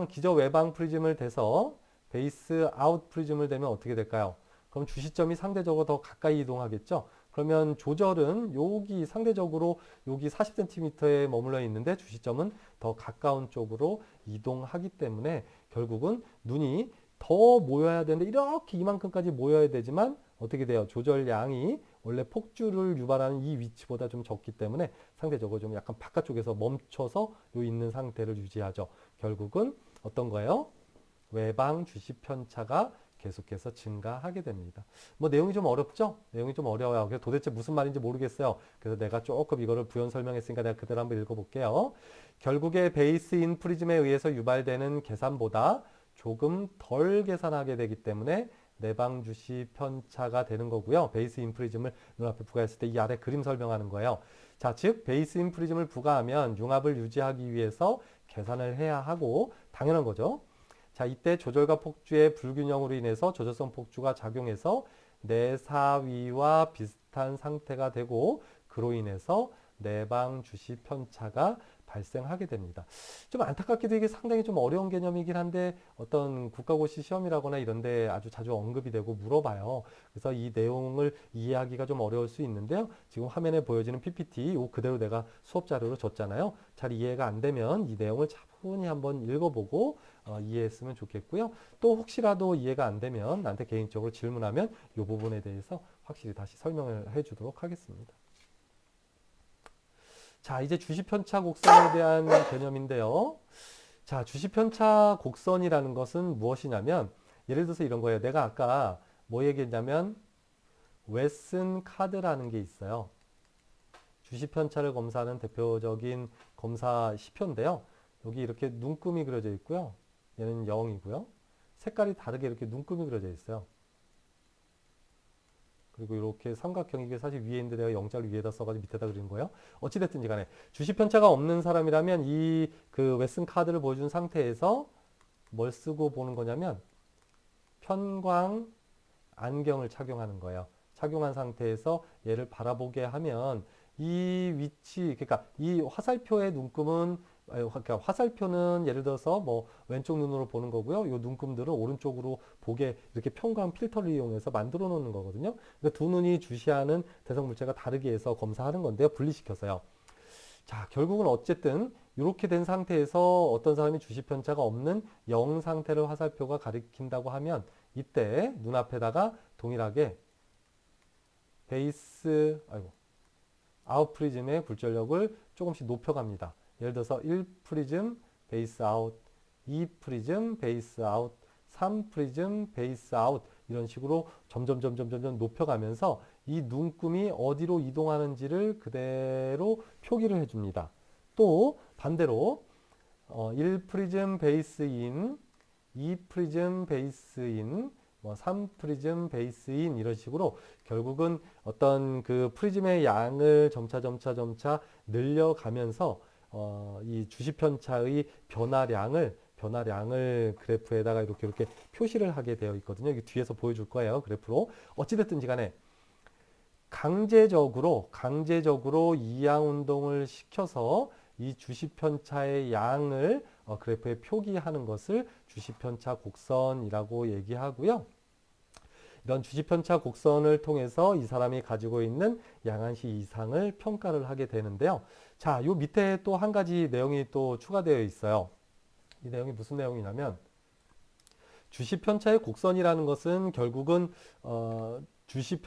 기저 외방 프리즘을 대서 베이스 아웃 프리즘을 대면 어떻게 될까요? 그럼 주시점이 상대적으로 더 가까이 이동하겠죠? 그러면 조절은 여기 상대적으로 여기 40cm에 머물러 있는데 주시점은 더 가까운 쪽으로 이동하기 때문에 결국은 눈이 더 모여야 되는데 이렇게 이만큼까지 모여야 되지만 어떻게 돼요? 조절량이 원래 폭주를 유발하는 이 위치보다 좀 적기 때문에 상대적으로 좀 약간 바깥쪽에서 멈춰서 요 있는 상태를 유지하죠. 결국은 어떤 거예요? 외방 주시 편차가 계속해서 증가하게 됩니다. 뭐 내용이 좀 어렵죠? 내용이 좀 어려워요. 그래서 도대체 무슨 말인지 모르겠어요. 그래서 내가 조금 이거를 부연 설명했으니까 내가 그대로 한번 읽어볼게요. 결국에 베이스 인 프리즘에 의해서 유발되는 계산보다 조금 덜 계산하게 되기 때문에 내방 주시 편차가 되는 거고요. 베이스 인 프리즘을 눈앞에 부과했을 때 이 아래 그림 설명하는 거예요. 자, 즉 베이스 인 프리즘을 부과하면 융합을 유지하기 위해서 계산을 해야 하고 당연한 거죠. 자, 이때 조절과 폭주의 불균형으로 인해서 조절성 폭주가 작용해서 내사위와 비슷한 상태가 되고 그로 인해서 내방 주시 편차가 발생하게 됩니다. 좀 안타깝게도 이게 상당히 좀 어려운 개념이긴 한데 어떤 국가고시 시험이라거나 이런 데 아주 자주 언급이 되고 물어봐요. 그래서 이 내용을 이해하기가 좀 어려울 수 있는데요. 지금 화면에 보여지는 PPT 요 그대로 내가 수업 자료로 줬잖아요. 잘 이해가 안 되면 이 내용을 차분히 한번 읽어보고 이해했으면 좋겠고요. 또 혹시라도 이해가 안 되면 나한테 개인적으로 질문하면 이 부분에 대해서 확실히 다시 설명을 해주도록 하겠습니다. 자, 이제 주시편차 곡선에 대한 개념인데요. 자, 주시편차 곡선이라는 것은 무엇이냐면 예를 들어서 이런 거예요. 내가 아까 뭐 얘기했냐면 웨슨 카드라는 게 있어요. 주시편차를 검사하는 대표적인 검사 시표인데요. 여기 이렇게 눈금이 그려져 있고요. 얘는 0이고요. 색깔이 다르게 이렇게 눈금이 그려져 있어요. 그리고 이렇게 삼각형, 이게 사실 위에 있는데 내가 영자를 위에다 써가지고 밑에다 그린 거예요. 어찌됐든지 간에 주식 편차가 없는 사람이라면 이 그 웨슨 카드를 보여준 상태에서 뭘 쓰고 보는 거냐면 편광 안경을 착용하는 거예요. 착용한 상태에서 얘를 바라보게 하면 이 위치, 그러니까 이 화살표의 눈금은, 그러니까 화살표는 예를 들어서 뭐 왼쪽 눈으로 보는 거고요. 이 눈금들은 오른쪽으로 보게 이렇게 편광 필터를 이용해서 만들어 놓는 거거든요. 그러니까 두 눈이 주시하는 대상 물체가 다르게 해서 검사하는 건데요. 분리시켜서요. 자, 결국은 어쨌든 이렇게 된 상태에서 어떤 사람이 주시 편차가 없는 0 상태를 화살표가 가리킨다고 하면 이때 눈앞에다가 동일하게 베이스, 아웃 프리즘의 굴절력을 조금씩 높여갑니다. 예를 들어서 1 프리즘 베이스 아웃, 2 프리즘 베이스 아웃, 3 프리즘 베이스 아웃, 이런 식으로 점점 높여가면서 이 눈금이 어디로 이동하는지를 그대로 표기를 해줍니다. 또 반대로 1 프리즘 베이스 인, 2 프리즘 베이스 인, 3 프리즘 베이스 인, 이런 식으로 결국은 어떤 그 프리즘의 양을 점차 늘려가면서 이 주시 편차의 변화량을 그래프에다가 이렇게 표시를 하게 되어 있거든요. 이게 뒤에서 보여줄 거예요. 그래프로. 어찌됐든지 간에 강제적으로 이양 운동을 시켜서 이 주시 편차의 양을 그래프에 표기하는 것을 주시 편차 곡선이라고 얘기하고요. 이런 주시 편차 곡선을 통해서 이 사람이 가지고 있는 양한시 이상을 평가를 하게 되는데요. 자, 요 밑에 또 한 가지 내용이 또 추가되어 있어요. 이 내용이 무슨 내용이냐면 주시 편차의 곡선이라는 것은 결국은 주시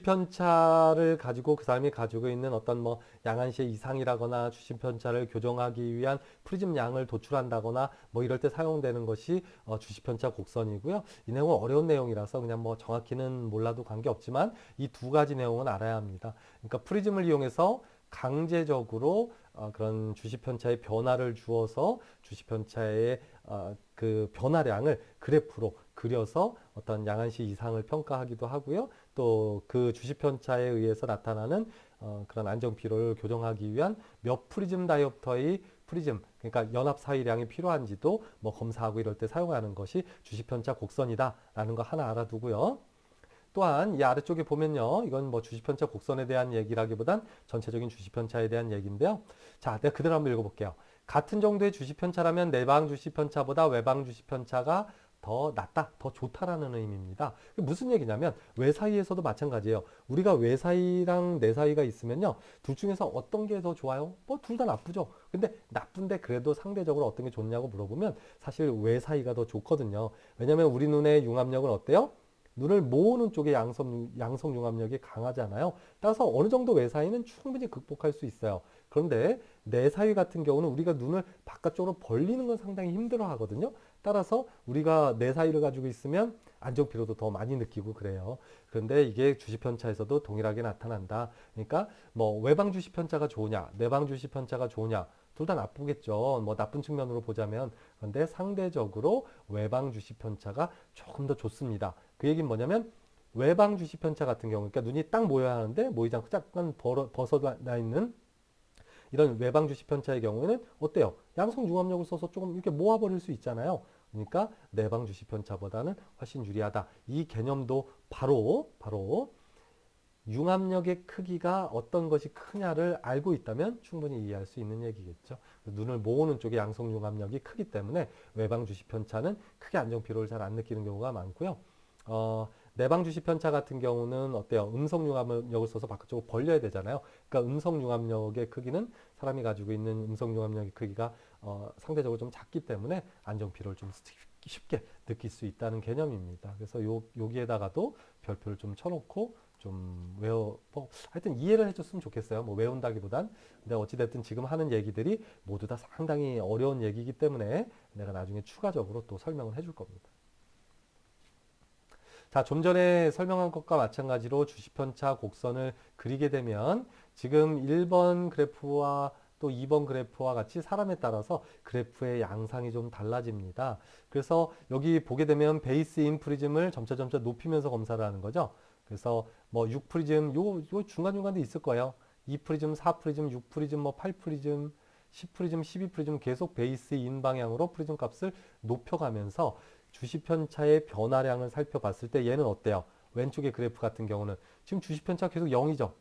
편차를 가지고 그 사람이 가지고 있는 어떤 뭐 양한시의 이상이라거나 주시 편차를 교정하기 위한 프리즘 양을 도출한다거나 뭐 이럴 때 사용되는 것이 주시 편차 곡선이고요. 이 내용은 어려운 내용이라서 그냥 뭐 정확히는 몰라도 관계없지만 이 두 가지 내용은 알아야 합니다. 그러니까 프리즘을 이용해서 강제적으로 그런 주시 편차의 변화를 주어서 주시 편차의 그 변화량을 그래프로 그려서 어떤 양한시 이상을 평가하기도 하고요. 또 그 주시 편차에 의해서 나타나는 그런 안정 피로를 교정하기 위한 몇 프리즘 다이옵터의 프리즘, 그러니까 연합 사이량이 필요한지도 뭐 검사하고 이럴 때 사용하는 것이 주시 편차 곡선이다라는 거 하나 알아두고요. 또한 이 아래쪽에 보면요. 이건 뭐 주시편차 곡선에 대한 얘기라기보단 전체적인 주시편차에 대한 얘기인데요. 자, 내가 그대로 한번 읽어볼게요. 같은 정도의 주시편차라면 내방 주시편차보다 외방 주시편차가 더 낫다, 더 좋다라는 의미입니다. 무슨 얘기냐면 외 사이에서도 마찬가지예요. 우리가 외 사이랑 내 사이가 있으면요. 둘 중에서 어떤 게 더 좋아요? 뭐 둘 다 나쁘죠. 근데 나쁜데 그래도 상대적으로 어떤 게 좋냐고 물어보면 사실 외 사이가 더 좋거든요. 왜냐면 우리 눈의 융합력은 어때요? 눈을 모으는 쪽의 양성 융합력이 강하잖아요. 따라서 어느 정도 외사이는 충분히 극복할 수 있어요. 그런데 내사이 같은 경우는 우리가 눈을 바깥쪽으로 벌리는 건 상당히 힘들어 하거든요. 따라서 우리가 내사이를 가지고 있으면 안정 피로도 더 많이 느끼고 그래요. 그런데 이게 주시 편차에서도 동일하게 나타난다. 그러니까 뭐 외방 주시 편차가 좋으냐, 내방 주시 편차가 좋으냐, 둘 다 나쁘겠죠. 뭐 나쁜 측면으로 보자면. 그런데 상대적으로 외방 주시 편차가 조금 더 좋습니다. 그 얘기는 뭐냐면 외방 주시 편차 같은 경우, 그러니까 눈이 딱 모여야 하는데 모이지 않고 약간 벗어나 있는 이런 외방 주시 편차의 경우에는 어때요? 양성 융합력을 써서 조금 이렇게 모아버릴 수 있잖아요. 그러니까 내방 주시 편차보다는 훨씬 유리하다. 이 개념도 바로 융합력의 크기가 어떤 것이 크냐를 알고 있다면 충분히 이해할 수 있는 얘기겠죠. 눈을 모으는 쪽의 양성 융합력이 크기 때문에 외방 주시 편차는 크게 안정 피로를 잘 안 느끼는 경우가 많고요. 내방 주시 편차 같은 경우는 어때요? 음성 융합력을 써서 바깥쪽으로 벌려야 되잖아요. 그러니까 음성 융합력의 크기는 사람이 가지고 있는 음성 융합력의 크기가 상대적으로 좀 작기 때문에 안정 피로를 좀 쉽게 느낄 수 있다는 개념입니다. 그래서 여기에다가도 별표를 좀 쳐놓고 좀 하여튼 이해를 해줬으면 좋겠어요. 뭐 외운다기보단. 근데 어찌됐든 지금 하는 얘기들이 모두 다 상당히 어려운 얘기이기 때문에 내가 나중에 추가적으로 또 설명을 해줄 겁니다. 자, 좀 전에 설명한 것과 마찬가지로 주시편차 곡선을 그리게 되면 지금 1번 그래프와 또 2번 그래프와 같이 사람에 따라서 그래프의 양상이 좀 달라집니다. 그래서 여기 보게 되면 베이스 인 프리즘을 점차 높이면서 검사를 하는 거죠. 그래서 뭐 6프리즘 요 중간중간도 있을 거예요. 2프리즘, 4프리즘, 6프리즘, 뭐 8프리즘, 10프리즘, 12프리즘 계속 베이스 인 방향으로 프리즘 값을 높여가면서 주시 편차의 변화량을 살펴봤을 때 얘는 어때요? 왼쪽의 그래프 같은 경우는 지금 주시 편차 계속 0이죠.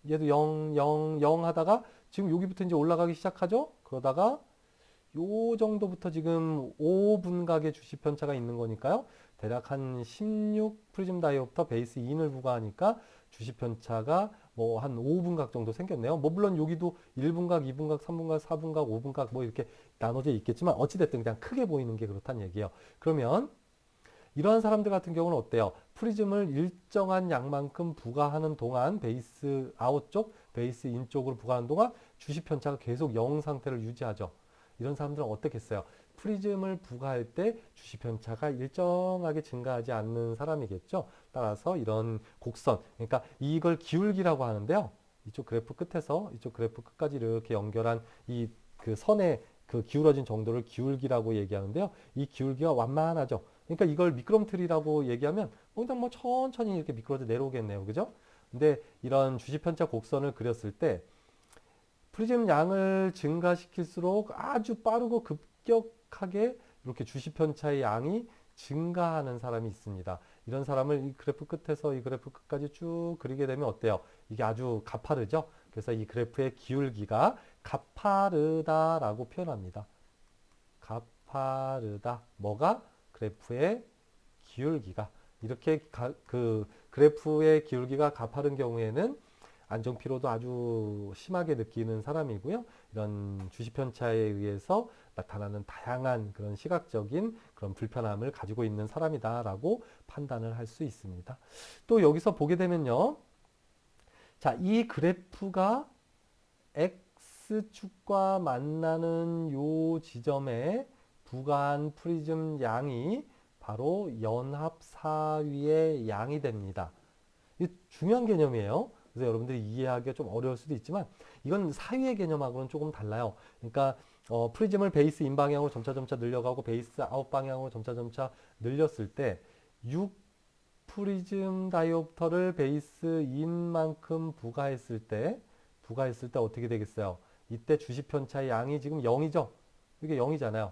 얘도 0, 0, 0 하다가 지금 여기부터 이제 올라가기 시작하죠? 그러다가 요 정도부터 지금 5분각의 주시 편차가 있는 거니까요. 대략 한 16 프리즘 다이옵터 베이스 인을 부과하니까 주시 편차가 뭐 한 5분각 정도 생겼네요. 뭐 물론 여기도 1분각, 2분각, 3분각, 4분각, 5분각 뭐 이렇게 나눠져 있겠지만 어찌됐든 그냥 크게 보이는 게 그렇다는 얘기예요. 그러면 이러한 사람들 같은 경우는 어때요? 프리즘을 일정한 양만큼 부과하는 동안 베이스 아웃 쪽, 베이스 인 쪽으로 부과하는 동안 주시 편차가 계속 0 상태를 유지하죠. 이런 사람들은 어떻겠어요? 프리즘을 부과할 때 주시 편차가 일정하게 증가하지 않는 사람이겠죠. 따라서 이런 곡선, 그러니까 이걸 기울기라고 하는데요. 이쪽 그래프 끝에서 이쪽 그래프 끝까지 이렇게 연결한 이 그 선의 그 기울어진 정도를 기울기라고 얘기하는데요. 이 기울기가 완만하죠. 그러니까 이걸 미끄럼틀이라고 얘기하면 그냥 뭐 천천히 이렇게 미끄러져 내려오겠네요. 그죠? 근데 이런 주시 편차 곡선을 그렸을 때 프리즘 양을 증가시킬수록 아주 빠르고 급격하게 이렇게 주시 편차의 양이 증가하는 사람이 있습니다. 이런 사람을 이 그래프 끝에서 이 그래프 끝까지 쭉 그리게 되면 어때요? 이게 아주 가파르죠? 그래서 이 그래프의 기울기가 가파르다라고 표현합니다. 가파르다. 뭐가? 그래프의 기울기가. 이렇게 그 그래프의 기울기가 가파른 경우에는 안정 피로도 아주 심하게 느끼는 사람이고요. 이런 주시 편차에 의해서 나타나는 다양한 그런 시각적인 그런 불편함을 가지고 있는 사람이다라고 판단을 할 수 있습니다. 또 여기서 보게 되면요. 자, 이 그래프가 X축과 만나는 요 지점에 부과한 프리즘 양이 바로 연합 사위의 양이 됩니다. 이 중요한 개념이에요. 그래서 여러분들이 이해하기가 좀 어려울 수도 있지만 이건 사위의 개념하고는 조금 달라요. 그러니까 프리즘을 베이스 인 방향으로 점차 늘려가고 베이스 아웃 방향으로 점차 늘렸을 때 6 프리즘 다이옵터를 베이스 인만큼 부과했을 때 어떻게 되겠어요? 이때 주시 편차의 양이 지금 0이죠? 이게 0이잖아요.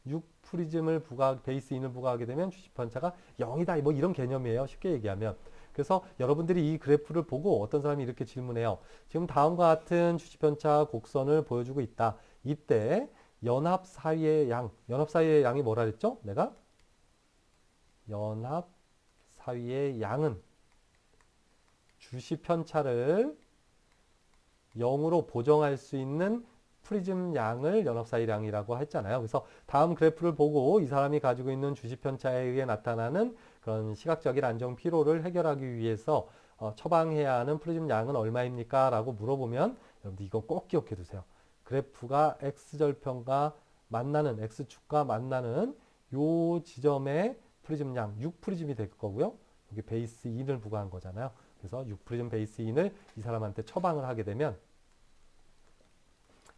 6 프리즘을 베이스 인을 부과하게 되면 주시 편차가 0이다. 뭐 이런 개념이에요. 쉽게 얘기하면. 그래서 여러분들이 이 그래프를 보고 어떤 사람이 이렇게 질문해요. 지금 다음과 같은 주시 편차 곡선을 보여주고 있다. 이때 연합 사이의 양이 뭐라 그랬죠? 내가 연합 사이의 양은 주시 편차를 0으로 보정할 수 있는 프리즘 양을 연합사이량이라고 했잖아요. 그래서 다음 그래프를 보고 이 사람이 가지고 있는 주시 편차에 의해 나타나는 그런 시각적인 안정 피로를 해결하기 위해서 처방해야 하는 프리즘 양은 얼마입니까? 라고 물어보면 여러분들 이거 꼭 기억해 두세요. 그래프가 X절편과 만나는 X축과 만나는 요 지점의 프리즘 양 6프리즘이 될 거고요. 여기 베이스 인을 부과한 거잖아요. 그래서 6프리즘 베이스 인을 이 사람한테 처방을 하게 되면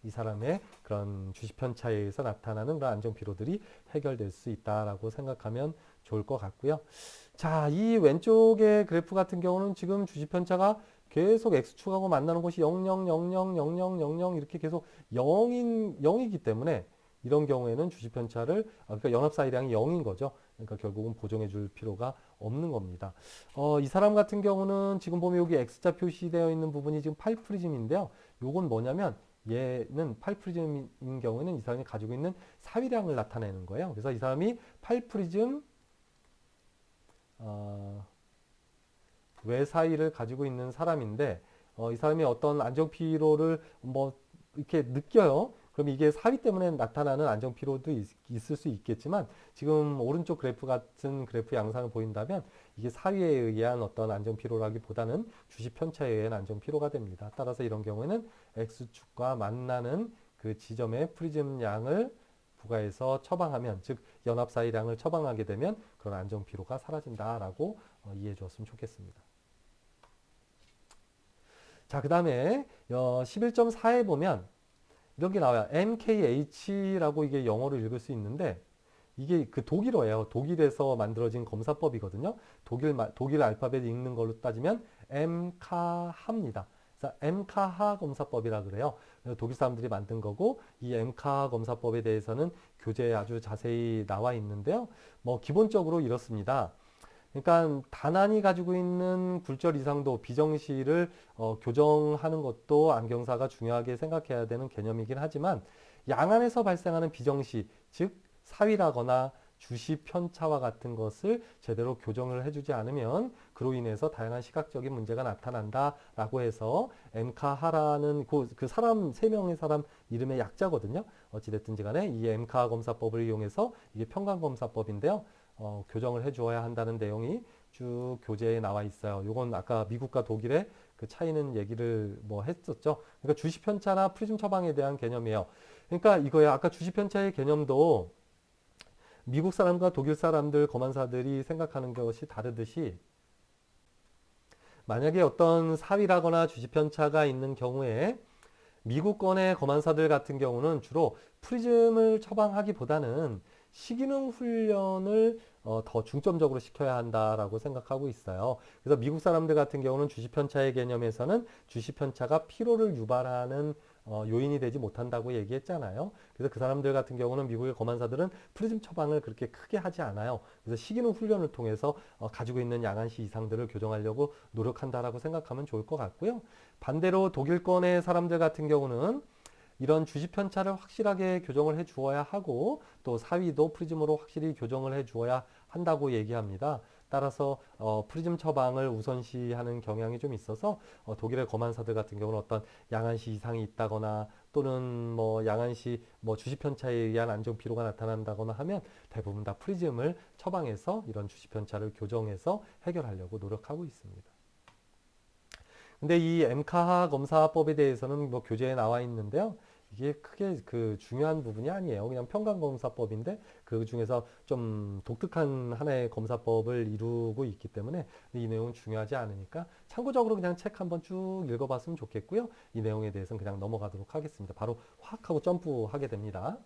이 사람의 그런 주시 편차에 의해서 나타나는 그런 안정 피로들이 해결될 수 있다라고 생각하면 좋을 것 같고요. 자, 이 왼쪽의 그래프 같은 경우는 지금 주시 편차가 계속 X축하고 만나는 곳이 0, 0, 0, 0, 0, 0, 0, 0 이렇게 계속 0이기 때문에 이런 경우에는 주시 편차를 그러니까 연합사이량이 0인 거죠. 그러니까 결국은 보정해 줄 필요가 없는 겁니다. 이 사람 같은 경우는 지금 보면 여기 X자 표시되어 있는 부분이 지금 8프리즘인데요. 요건 뭐냐면 얘는 8프리즘인 경우에는 이 사람이 가지고 있는 사위량을 나타내는 거예요. 그래서 이 사람이 8프리즘 외사위를 가지고 있는 사람인데 이 사람이 어떤 안정피로를 뭐 이렇게 느껴요. 그럼 이게 사위 때문에 나타나는 안정피로도 있을 수 있겠지만 지금 오른쪽 그래프 같은 그래프 양상을 보인다면 이게 사위에 의한 어떤 안정피로라기보다는 주시 편차에 의한 안정피로가 됩니다. 따라서 이런 경우에는 X축과 만나는 그 지점의 프리즘 양을 부과해서 처방하면 즉 연합사위량을 처방하게 되면 그런 안정피로가 사라진다라고 이해해 주었으면 좋겠습니다. 자, 그 다음에 11.4에 보면 이런 게 나와요. MKH라고 이게 영어로 읽을 수 있는데 이게 그 독일어예요. 독일에서 만들어진 검사법이거든요. 독일 알파벳 읽는 걸로 따지면 엠카하입니다. 그래서 엠카하 검사법이라 그래요. 독일 사람들이 만든 거고 이 엠카하 검사법에 대해서는 교재에 아주 자세히 나와 있는데요. 뭐 기본적으로 이렇습니다. 그러니까 단안이 가지고 있는 굴절 이상도 비정시를 교정하는 것도 안경사가 중요하게 생각해야 되는 개념이긴 하지만 양안에서 발생하는 비정시, 즉 사위라거나 주시 편차와 같은 것을 제대로 교정을 해주지 않으면 그로 인해서 다양한 시각적인 문제가 나타난다라고 해서 엠카하라는 그 사람 3명의 사람 이름의 약자거든요. 어찌됐든지 간에 이 엠카하 검사법을 이용해서 이게 평강검사법인데요. 교정을 해주어야 한다는 내용이 쭉 교재에 나와 있어요. 요건 아까 미국과 독일의 그 차이는 얘기를 뭐 했었죠. 그러니까 주시 편차나 프리즘 처방에 대한 개념이에요. 그러니까 이거야. 아까 주시 편차의 개념도 미국 사람과 독일 사람들 검안사들이 생각하는 것이 다르듯이 만약에 어떤 사위라거나 주시 편차가 있는 경우에 미국권의 검안사들 같은 경우는 주로 프리즘을 처방하기보다는 시기능 훈련을 더 중점적으로 시켜야 한다라고 생각하고 있어요. 그래서 미국 사람들 같은 경우는 주시 편차의 개념에서는 주시 편차가 피로를 유발하는 요인이 되지 못한다고 얘기했잖아요. 그래서 그 사람들 같은 경우는 미국의 검안사들은 프리즘 처방을 그렇게 크게 하지 않아요. 그래서 시기능 훈련을 통해서 가지고 있는 양안시 이상들을 교정하려고 노력한다라고 생각하면 좋을 것 같고요. 반대로 독일권의 사람들 같은 경우는 이런 주시 편차를 확실하게 교정을 해 주어야 하고 또 사위도 프리즘으로 확실히 교정을 해 주어야 한다고 얘기합니다. 따라서 프리즘 처방을 우선시하는 경향이 좀 있어서 독일의 검안사들 같은 경우는 어떤 양안시 이상이 있다거나 또는 뭐 양안시 뭐 주시 편차에 의한 안정 피로가 나타난다거나 하면 대부분 다 프리즘을 처방해서 이런 주시 편차를 교정해서 해결하려고 노력하고 있습니다. 근데 이 엠카하 검사법에 대해서는 뭐 교재에 나와 있는데요. 이게 크게 그 중요한 부분이 아니에요. 그냥 평강검사법인데 그 중에서 좀 독특한 하나의 검사법을 이루고 있기 때문에 이 내용은 중요하지 않으니까 참고적으로 그냥 책 한번 쭉 읽어봤으면 좋겠고요. 이 내용에 대해서는 그냥 넘어가도록 하겠습니다. 바로 확 하고 점프하게 됩니다.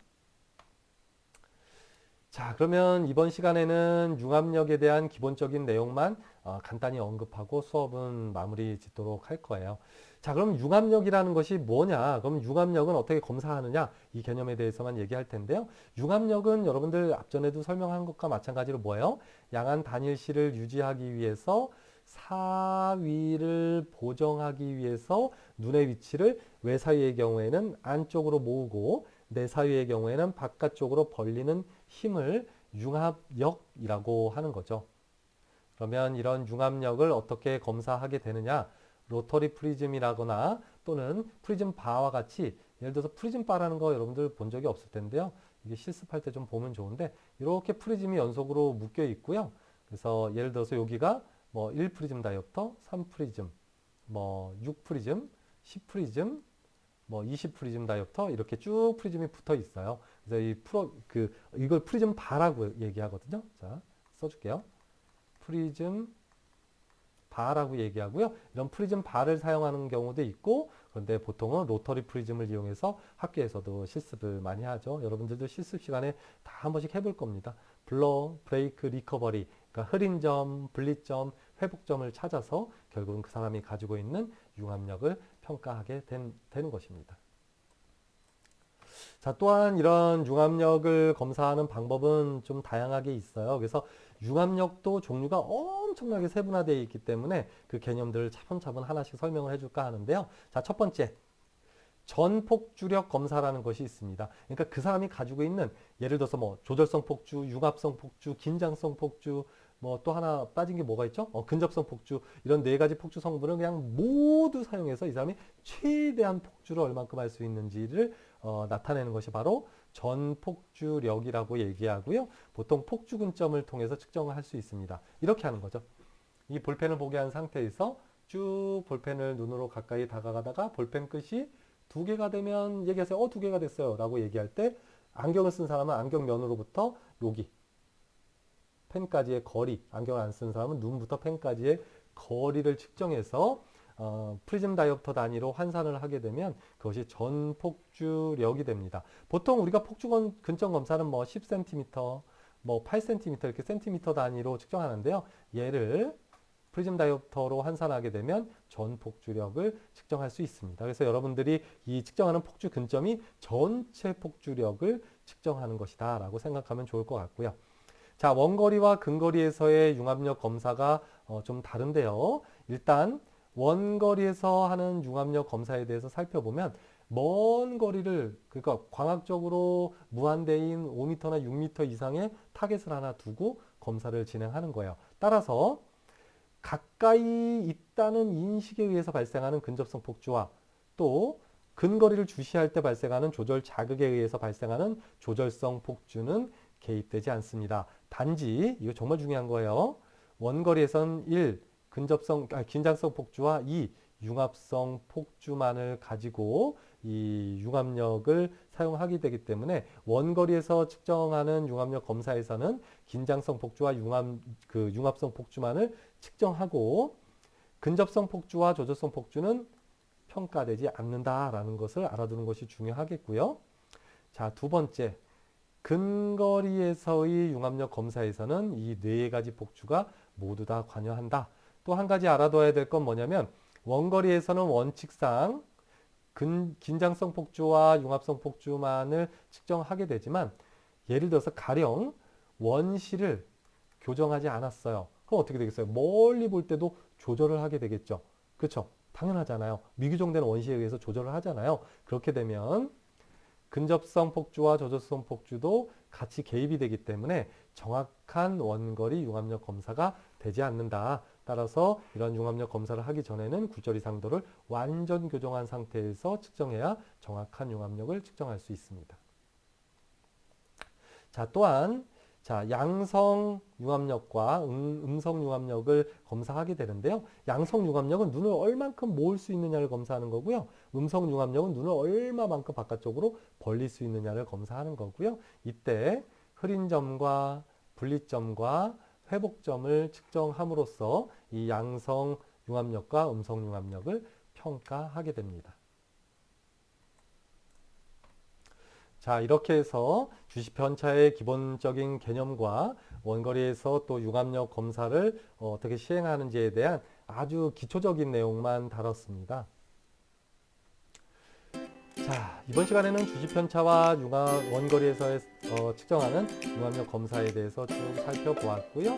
자, 그러면 이번 시간에는 융합력에 대한 기본적인 내용만 간단히 언급하고 수업은 마무리 짓도록 할 거예요. 자, 그럼 융합력이라는 것이 뭐냐? 그럼 융합력은 어떻게 검사하느냐? 이 개념에 대해서만 얘기할 텐데요. 융합력은 여러분들 앞전에도 설명한 것과 마찬가지로 뭐예요? 양안 단일시를 유지하기 위해서 사위를 보정하기 위해서 눈의 위치를 외사위의 경우에는 안쪽으로 모으고 내사위의 경우에는 바깥쪽으로 벌리는 힘을 융합력이라고 하는 거죠. 그러면 이런 융합력을 어떻게 검사하게 되느냐? 로터리 프리즘이라거나 또는 프리즘 바와 같이 예를 들어서 프리즘 바라는 거 여러분들 본 적이 없을 텐데요. 이게 실습할 때 좀 보면 좋은데 이렇게 프리즘이 연속으로 묶여 있고요. 그래서 예를 들어서 여기가 뭐 1프리즘 다이옵터, 3프리즘, 뭐 6프리즘, 10프리즘, 뭐 20프리즘 다이옵터 이렇게 쭉 프리즘이 붙어 있어요. 그래서 이걸 프리즘 바라고 얘기하거든요. 자, 써줄게요. 프리즘 바라고 얘기하고요. 이런 프리즘 바를 사용하는 경우도 있고 그런데 보통은 로터리 프리즘을 이용해서 학교에서도 실습을 많이 하죠. 여러분들도 실습 시간에 다 한 번씩 해볼 겁니다. 블러, 브레이크, 리커버리 그러니까 흐린 점, 분리점, 회복점을 찾아서 결국은 그 사람이 가지고 있는 융합력을 평가하게 되는 것입니다. 자, 또한 이런 융합력을 검사하는 방법은 좀 다양하게 있어요. 그래서 융합력도 종류가 엄청나게 세분화되어 있기 때문에 그 개념들을 차분차분 하나씩 설명을 해줄까 하는데요. 자, 첫 번째. 전폭주력 검사라는 것이 있습니다. 그러니까 그 사람이 가지고 있는 예를 들어서 뭐 조절성 폭주, 융합성 폭주, 긴장성 폭주, 뭐 또 하나 빠진 게 뭐가 있죠? 근접성 폭주 이런 4가지 폭주 성분을 그냥 모두 사용해서 이 사람이 최대한 폭주를 얼만큼 할 수 있는지를 나타내는 것이 바로 전폭주력이라고 얘기하고요. 보통 폭주근점을 통해서 측정을 할 수 있습니다. 이렇게 하는 거죠. 이 볼펜을 보게 한 상태에서 쭉 볼펜을 눈으로 가까이 다가가다가 볼펜 끝이 2개가 되면 얘기하세요. 2개가 됐어요. 라고 얘기할 때 안경을 쓴 사람은 안경면으로부터 여기 펜까지의 거리, 안경을 안 쓴 사람은 눈부터 펜까지의 거리를 측정해서 프리즘 다이옵터 단위로 환산을 하게 되면 그것이 전폭주력이 됩니다. 보통 우리가 폭주 근점 검사는 뭐 10cm, 뭐 8cm 이렇게 센티미터 단위로 측정하는데요. 얘를 프리즘 다이옵터로 환산하게 되면 전폭주력을 측정할 수 있습니다. 그래서 여러분들이 이 측정하는 폭주 근점이 전체 폭주력을 측정하는 것이다 라고 생각하면 좋을 것 같고요. 자, 원거리와 근거리에서의 융합력 검사가 좀 다른데요. 일단 원거리에서 하는 융합력 검사에 대해서 살펴보면 먼 거리를, 그러니까 광학적으로 무한대인 5m나 6m 이상의 타겟을 하나 두고 검사를 진행하는 거예요. 따라서 가까이 있다는 인식에 의해서 발생하는 근접성 폭주와 또 근거리를 주시할 때 발생하는 조절 자극에 의해서 발생하는 조절성 폭주는 개입되지 않습니다. 단지 이거 정말 중요한 거예요. 원거리에선 1. 긴장성 폭주와 2. 융합성 폭주만을 가지고 이 융합력을 사용하게 되기 때문에 원거리에서 측정하는 융합력 검사에서는 긴장성 폭주와 융합성 폭주만을 측정하고 근접성 폭주와 조절성 폭주는 평가되지 않는다라는 것을 알아두는 것이 중요하겠고요. 자, 두 번째, 근거리에서의 융합력 검사에서는 이 네 가지 폭주가 모두 다 관여한다. 또 한 가지 알아둬야 될 건 뭐냐면 원거리에서는 원칙상 긴장성 폭주와 융합성 폭주만을 측정하게 되지만 예를 들어서 가령 원시를 교정하지 않았어요. 그럼 어떻게 되겠어요? 멀리 볼 때도 조절을 하게 되겠죠. 그렇죠? 당연하잖아요. 미규정되는 원시에 의해서 조절을 하잖아요. 그렇게 되면 근접성 폭주와 조절성 폭주도 같이 개입이 되기 때문에 정확한 원거리 융합력 검사가 되지 않는다. 따라서 이런 융합력 검사를 하기 전에는 굴절이 상도를 완전 교정한 상태에서 측정해야 정확한 융합력을 측정할 수 있습니다. 자, 또한 양성 융합력과 음성 융합력을 검사하게 되는데요. 양성 융합력은 눈을 얼만큼 모을 수 있느냐를 검사하는 거고요. 음성 융합력은 눈을 얼마만큼 바깥쪽으로 벌릴 수 있느냐를 검사하는 거고요. 이때 흐린 점과 분리점과 회복점을 측정함으로써 이 양성 융합력과 음성 융합력을 평가하게 됩니다. 자, 이렇게 해서 주시 편차의 기본적인 개념과 원거리에서 또 융합력 검사를 어떻게 시행하는지에 대한 아주 기초적인 내용만 다뤘습니다. 자, 이번 시간에는 주시 편차와 원거리에서 측정하는 융합력 검사에 대해서 쭉 살펴보았고요.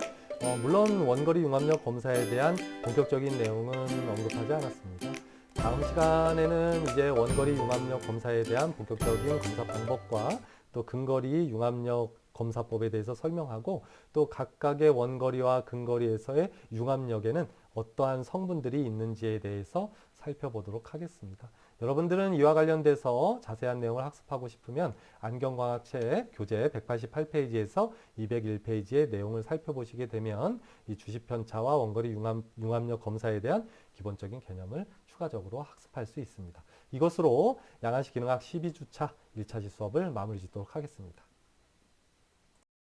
물론 원거리 융합력 검사에 대한 본격적인 내용은 언급하지 않았습니다. 다음 시간에는 이제 원거리 융합력 검사에 대한 본격적인 검사 방법과 또 근거리 융합력 검사법에 대해서 설명하고 또 각각의 원거리와 근거리에서의 융합력에는 어떠한 성분들이 있는지에 대해서 살펴보도록 하겠습니다. 여러분들은 이와 관련돼서 자세한 내용을 학습하고 싶으면 안경광학책 교재 188페이지에서 201페이지의 내용을 살펴보시게 되면 이 주시편차와 원거리 융합력 검사에 대한 기본적인 개념을 추가적으로 학습할 수 있습니다. 이것으로 양안시 기능학 12주차 1차시 수업을 마무리 짓도록 하겠습니다.